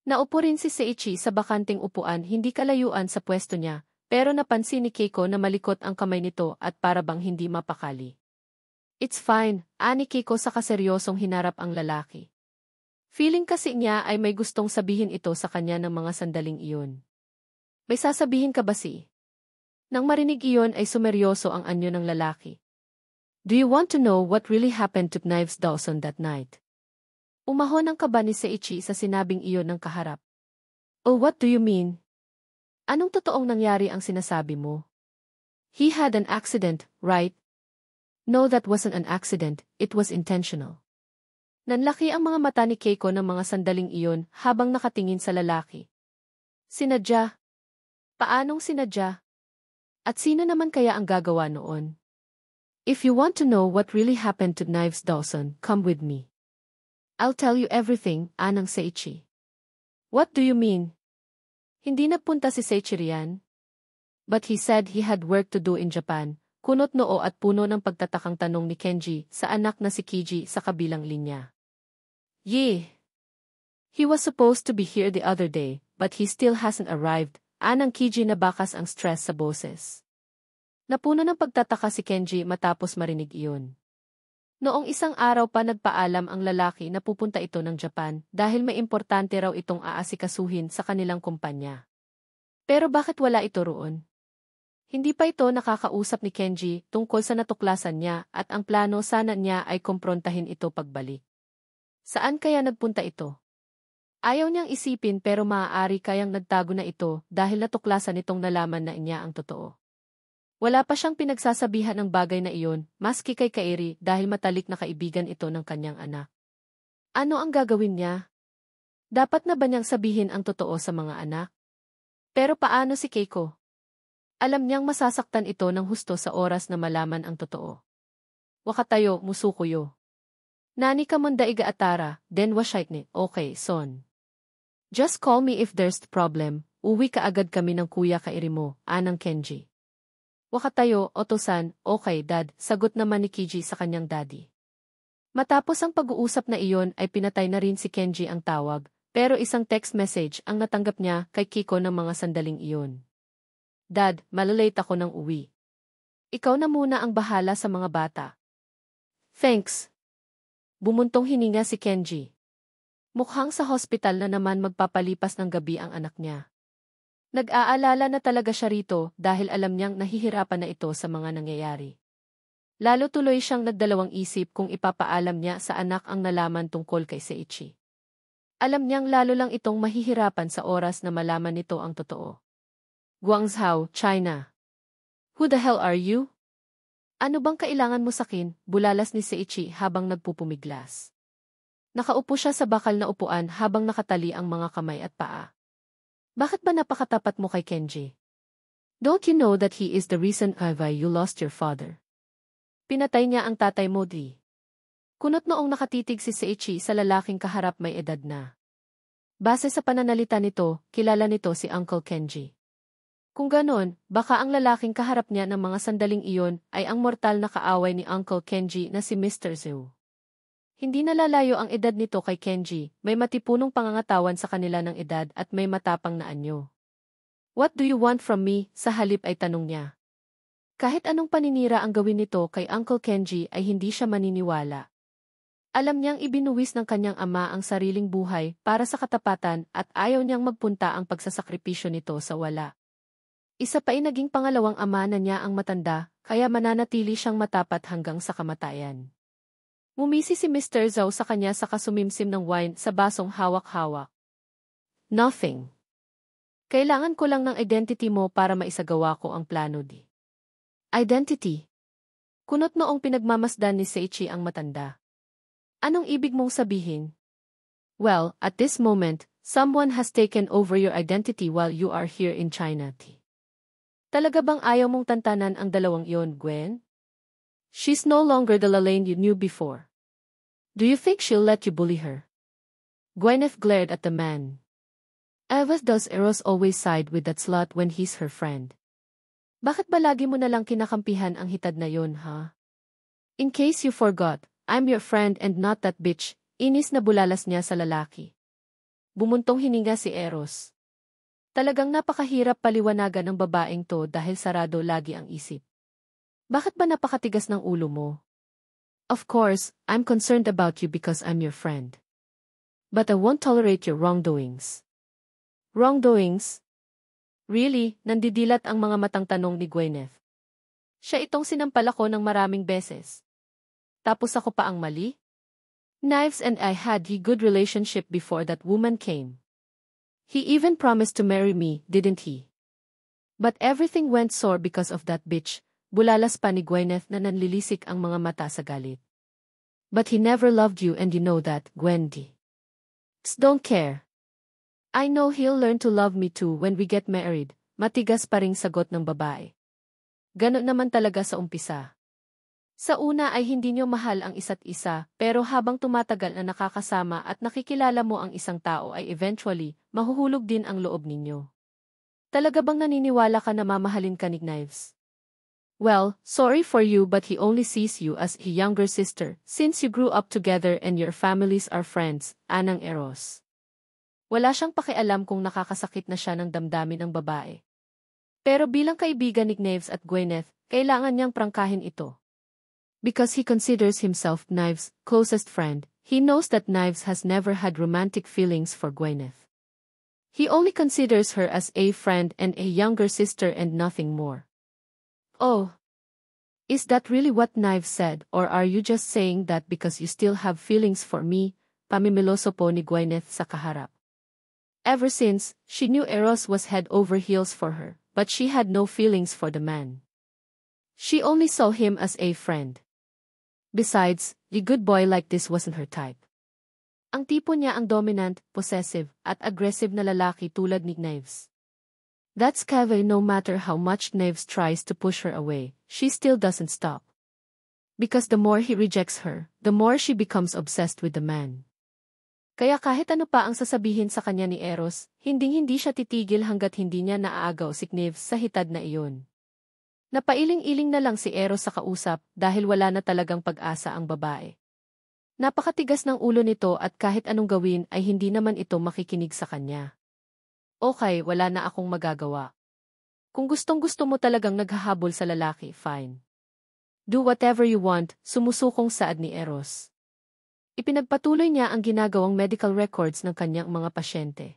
Naupo rin si Seiichi sa bakanting upuan hindi kalayuan sa pwesto niya, pero napansin ni Keiko na malikot ang kamay nito at para bang hindi mapakali. It's fine, ani Keiko sa kaseryosong hinarap ang lalaki. Feeling kasi niya ay may gustong sabihin ito sa kanya ng mga sandaling iyon. May sasabihin ka ba si? Nang marinig iyon ay sumeryoso ang anyo ng lalaki. Do you want to know what really happened to Knives Dawson that night? Umahon ang kaba ni Seiichi sa sinabing iyon ng kaharap. Oh, what do you mean? Anong totoong nangyari ang sinasabi mo? He had an accident, right? No, that wasn't an accident, it was intentional. Nanlaki ang mga mata ni Keiko ng mga sandaling iyon habang nakatingin sa lalaki. Sinadya? Paanong sinadya? At sino naman kaya ang gagawa noon? If you want to know what really happened to Knives Dawson, come with me. I'll tell you everything, anang Seiichi. What do you mean? Hindi nagpunta si Seiichi riyan? But he said he had work to do in Japan, kunot noo at puno ng pagtatakang tanong ni Kenji sa anak na si Kiji sa kabilang linya. Yeah. He was supposed to be here the other day, but he still hasn't arrived, anang Kiji na bakas ang stress sa boses. Napuno ng pagtataka si Kenji matapos marinig iyon. Noong isang araw pa nagpaalam ang lalaki na pupunta ito ng Japan dahil may importante raw itong aasikasuhin sa kanilang kumpanya. Pero bakit wala ito roon? Hindi pa ito nakakausap ni Kenji tungkol sa natuklasan niya at ang plano sana niya ay kumprontahin ito pagbalik. Saan kaya nagpunta ito? Ayaw niyang isipin pero maaari kayang nagtago na ito dahil natuklasan itong nalaman na niya ang totoo. Wala pa siyang pinagsasabihan ng bagay na iyon, maski kay Kairi dahil matalik na kaibigan ito ng kanyang anak. Ano ang gagawin niya? Dapat na ba niyang sabihin ang totoo sa mga anak? Pero paano si Keiko? Alam niyang masasaktan ito ng husto sa oras na malaman ang totoo. Wakatayo, musukuyo. Nani ka manda iga atara, den washait ni, okay, son. Just call me if there's problem, uwi ka agad kami ng kuya Kairi mo, anang Kenji. Wakatayo, otosan, okay dad, sagot naman ni Kiji sa kanyang daddy. Matapos ang pag-uusap na iyon ay pinatay na rin si Kenji ang tawag, pero isang text message ang natanggap niya kay Kiko ng mga sandaling iyon. Dad, malalate ako ng uwi. Ikaw na muna ang bahala sa mga bata. Thanks. Bumuntong hininga si Kenji. Mukhang sa hospital na naman magpapalipas ng gabi ang anak niya. Nag-aalala na talaga siya rito dahil alam niyang nahihirapan na ito sa mga nangyayari. Lalo tuloy siyang nagdalawang isip kung ipapaalam niya sa anak ang nalaman tungkol kay Seiichi. Alam niyang lalo lang itong mahihirapan sa oras na malaman nito ang totoo. Guangzhou, China. Who the hell are you? Ano bang kailangan mo sakin? Bulalas ni Seiichi habang nagpupumiglas. Nakaupo siya sa bakal na upuan habang nakatali ang mga kamay at paa. Bakit ba napakatapat mo kay Kenji? Don't you know that he is the reason why you lost your father? Pinatay niya ang tatay mo, di. Kunot noong nakatitig si Seiichi sa lalaking kaharap may edad na. Base sa pananalita nito, kilala nito si Uncle Kenji. Kung ganon, baka ang lalaking kaharap niya ng mga sandaling iyon ay ang mortal na kaaway ni Uncle Kenji na si Mr. Zhou. Hindi nalalayo ang edad nito kay Kenji, may matipunong pangangatawan sa kanila ng edad at may matapang na anyo. What do you want from me? Sa halip ay tanong niya. Kahit anong paninira ang gawin nito kay Uncle Kenji ay hindi siya maniniwala. Alam niyang ibinuwis ng kanyang ama ang sariling buhay para sa katapatan at ayaw niyang magpunta ang pagsasakripisyo nito sa wala. Isa pa ay naging pangalawang ama na niya ang matanda, kaya mananatili siyang matapat hanggang sa kamatayan. Ngumisi si Mr. Zhao sa kanya sa kasumimsim ng wine sa basong hawak-hawak. Nothing. Kailangan ko lang ng identity mo para maisagawa ko ang plano di. Identity. Kunot noong pinagmamasdan ni Seiichi ang matanda. Anong ibig mong sabihin? Well, at this moment, someone has taken over your identity while you are here in China. Talaga bang ayaw mong tantanan ang dalawang iyon, Gwen? She's no longer the Lalaine you knew before. Do you think she'll let you bully her? Gwyneth glared at the man. Ever does Eros always side with that slut when he's her friend? Bakit ba lagi mo nalang kinakampihan ang hitad na yon, ha? In case you forgot, I'm your friend and not that bitch, inis na bulalas niya sa lalaki. Bumuntong hininga si Eros. Talagang napakahirap paliwanagan ng babaeng to dahil sarado lagi ang isip. Bakit ba napakatigas ng ulo mo? Of course, I'm concerned about you because I'm your friend. But I won't tolerate your wrongdoings. Wrongdoings? Really, nandidilat ang mga matang tanong ni Gwyneth. Siya itong sinampal ako ng maraming beses. Tapos ako pa ang mali? Knives and I had a good relationship before that woman came. He even promised to marry me, didn't he? But everything went sour because of that bitch. Bulalas pa ni Gwyneth na nanlilisik ang mga mata sa galit. But he never loved you and you know that, Gwendy. Don't care. I know he'll learn to love me too when we get married, matigas pa ring sagot ng babae. Ganon naman talaga sa umpisa. Sa una ay hindi niyo mahal ang isa't isa, pero habang tumatagal na nakakasama at nakikilala mo ang isang tao ay eventually, mahuhulog din ang loob ninyo. Talaga bang naniniwala ka na mamahalin ka ni Knives? Well, sorry for you but he only sees you as his younger sister, since you grew up together and your families are friends, anang Eros. Wala siyang pakialam kung nakakasakit na siya ng damdamin ng babae. Pero bilang kaibigan ni Knives at Gwyneth, kailangan niyang prangkahin ito. Because he considers himself Knives' closest friend, he knows that Knives has never had romantic feelings for Gwyneth. He only considers her as a friend and a younger sister and nothing more. Oh, is that really what Knives said or are you just saying that because you still have feelings for me? Pamimiloso po ni Gwyneth sa kaharap. Ever since, she knew Eros was head over heels for her, but she had no feelings for the man. She only saw him as a friend. Besides, a good boy like this wasn't her type. Ang tipo niya ang dominant, possessive, at aggressive na lalaki tulad ni Knives. That's Kaveh no matter how much Knives tries to push her away, she still doesn't stop. Because the more he rejects her, the more she becomes obsessed with the man. Kaya kahit ano pa ang sasabihin sa kanya ni Eros, hinding-hindi siya titigil hanggat hindi niya naaagaw si Knives sa hitad na iyon. Napailing-iling na lang si Eros sa kausap dahil wala na talagang pag-asa ang babae. Napakatigas ng ulo nito at kahit anong gawin ay hindi naman ito makikinig sa kanya. Okay, wala na akong magagawa. Kung gustong-gusto mo talagang naghahabol sa lalaki, fine. Do whatever you want, sumusukong saad ni Eros. Ipinagpatuloy niya ang ginagawang medical records ng kanyang mga pasyente.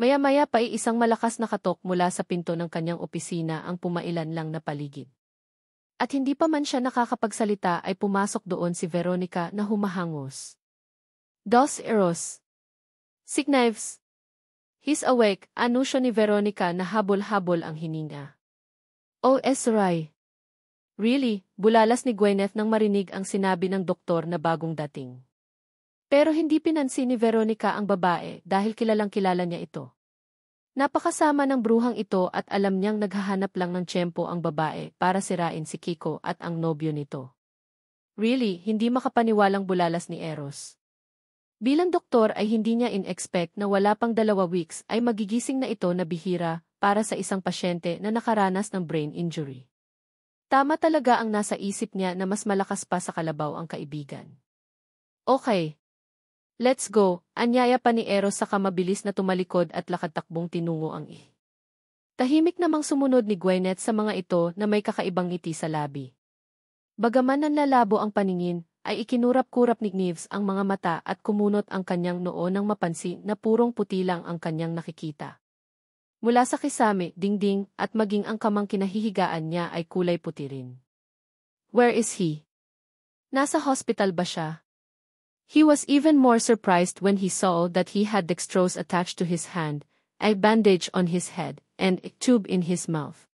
Maya-maya pa isang malakas na katok mula sa pinto ng kanyang opisina ang pumailan lang na paligid. At hindi pa man siya nakakapagsalita ay pumasok doon si Veronica na humahangos. Dos Eros. Si Knives. He's awake, anusyo ni Veronica na habol-habol ang hininga. Oh, Esray. Really, bulalas ni Gwyneth nang marinig ang sinabi ng doktor na bagong dating. Pero hindi pinansin ni Veronica ang babae dahil kilalang-kilala niya ito. Napakasama ng bruhang ito at alam niyang naghahanap lang ng tiyempo ang babae para sirain si Kiko at ang nobyo nito. Really, hindi makapaniwalang bulalas ni Eros. Bilang doktor ay hindi niya in-expect na wala pang 2 weeks ay magigising na ito na bihira para sa isang pasyente na nakaranas ng brain injury. Tama talaga ang nasa isip niya na mas malakas pa sa kalabaw ang kaibigan. Okay. Let's go, anyaya pa ni Eros saka mabilis na tumalikod at lakad-takbong tinungo ang Tahimik namang sumunod ni Gwyneth sa mga ito na may kakaibang ngiti sa labi. Bagaman nanlalabo ang paningin, ay ikinurap-kurap ni Knives ang mga mata at kumunot ang kanyang noo nang mapansin na purong puti lang ang kanyang nakikita. Mula sa kisame, dingding, at maging ang kamang kinahihigaan niya ay kulay puti rin. Where is he? Nasa hospital ba siya? He was even more surprised when he saw that he had dextrose attached to his hand, a bandage on his head, and a tube in his mouth.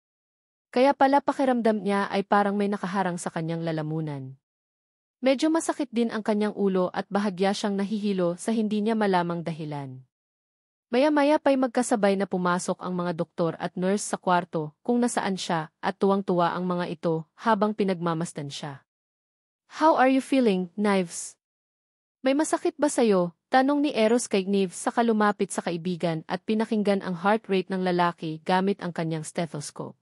Kaya pala pakiramdam niya ay parang may nakaharang sa kanyang lalamunan. Medyo masakit din ang kanyang ulo at bahagya siyang nahihilo sa hindi niya malamang dahilan. Maya-maya pa'y magkasabay na pumasok ang mga doktor at nurse sa kwarto kung nasaan siya at tuwang-tuwa ang mga ito habang pinagmamasdan siya. How are you feeling, Knives? May masakit ba sa'yo? Tanong ni Eros kay Knives saka lumapit sa kaibigan at pinakinggan ang heart rate ng lalaki gamit ang kanyang stethoscope.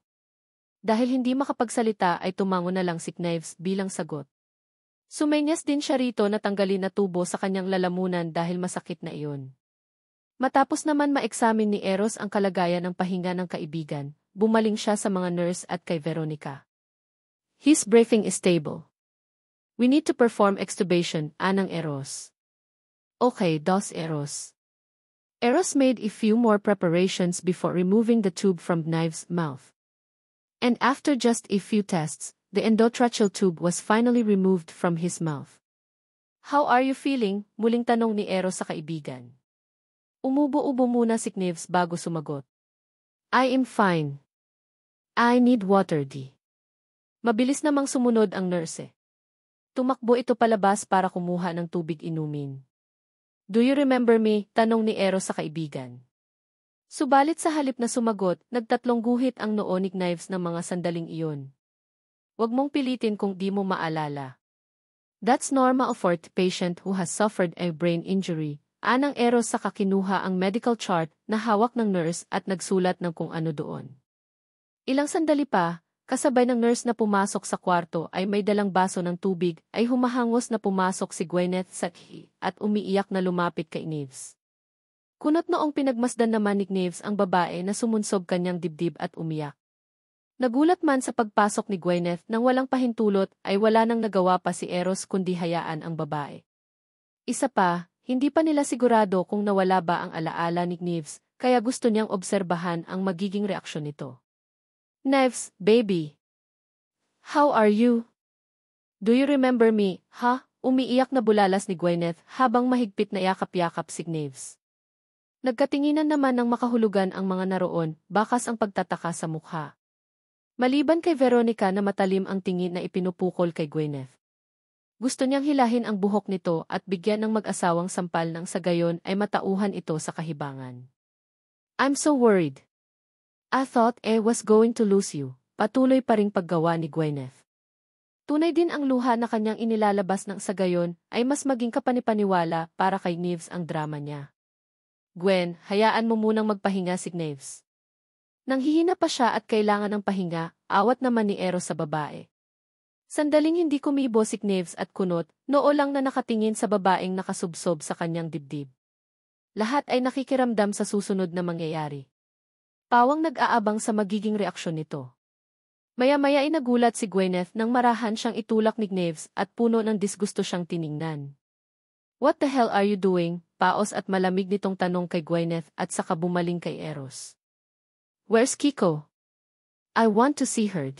Dahil hindi makapagsalita ay tumango na lang si Knives bilang sagot. Sumenyas din siya rito na tanggalin na tubo sa kanyang lalamunan dahil masakit na iyon. Matapos naman ma-examine ni Eros ang kalagayan ng pahinga ng kaibigan, bumaling siya sa mga nurse at kay Veronica. His breathing is stable. We need to perform extubation, anang Eros. Okay, dos Eros. Eros made a few more preparations before removing the tube from Knives' mouth. And after just a few tests, the endotracheal tube was finally removed from his mouth. How are you feeling? Muling tanong ni Eros sa kaibigan. Umubo-ubo muna si Knives bago sumagot. I am fine. I need water, D. Mabilis namang sumunod ang nurse. Tumakbo ito palabas para kumuha ng tubig inumin. Do you remember me? Tanong ni Eros sa kaibigan. Subalit sa halip na sumagot, nagtatlong guhit ang noo ni Knives ng mga sandaling iyon. Huwag mong pilitin kung di mo maalala. That's normal for a patient who has suffered a brain injury. Anang Eros saka kinuha ang medical chart na hawak ng nurse at nagsulat ng kung ano doon. Ilang sandali pa, kasabay ng nurse na pumasok sa kwarto ay may dalang baso ng tubig ay humahangos na pumasok si Gwyneth Sakhi at umiiyak na lumapit kay Knives. Kunot noong pinagmasdan naman ni Knives ang babae na sumunsob kanyang dibdib at umiyak. Nagulat man sa pagpasok ni Gwyneth nang walang pahintulot ay wala nang nagawa pa si Eros kundi hayaan ang babae. Isa pa, hindi pa nila sigurado kung nawala ba ang alaala ni Knives kaya gusto niyang obserbahan ang magiging reaksyon nito. Knives, baby. How are you? Do you remember me, ha? Umiiyak na bulalas ni Gwyneth habang mahigpit na yakap-yakap si Knives. Nagkatinginan naman ng makahulugan ang mga naroon, bakas ang pagtataka sa mukha. Maliban kay Veronica na matalim ang tingin na ipinupukol kay Gwyneth. Gusto niyang hilahin ang buhok nito at bigyan ng mag-asawang sampal nang sa gayon ay matauhan ito sa kahibangan. I'm so worried. I thought I was going to lose you, patuloy pa ring paggawa ni Gwyneth. Tunay din ang luha na kanyang inilalabas ng sa gayon ay mas maging kapanipaniwala para kay Knives ang drama niya. Gwen, hayaan mo munang magpahinga si Knives. Nanghihina pa siya at kailangan ng pahinga, awat naman ni Eros sa babae. Sandaling hindi kumibo si Knives at kunot, noo lang na nakatingin sa babaeng nakasubsob sa kanyang dibdib. Lahat ay nakikiramdam sa susunod na mangyayari. Pawang nag-aabang sa magiging reaksyon nito. Maya-maya ay nagulat si Gwyneth nang marahan siyang itulak ni Knives at puno ng disgusto siyang tiningnan. What the hell are you doing? Paos at malamig nitong tanong kay Gwyneth at saka bumaling kay Eros. Where's Kiko? I want to see her.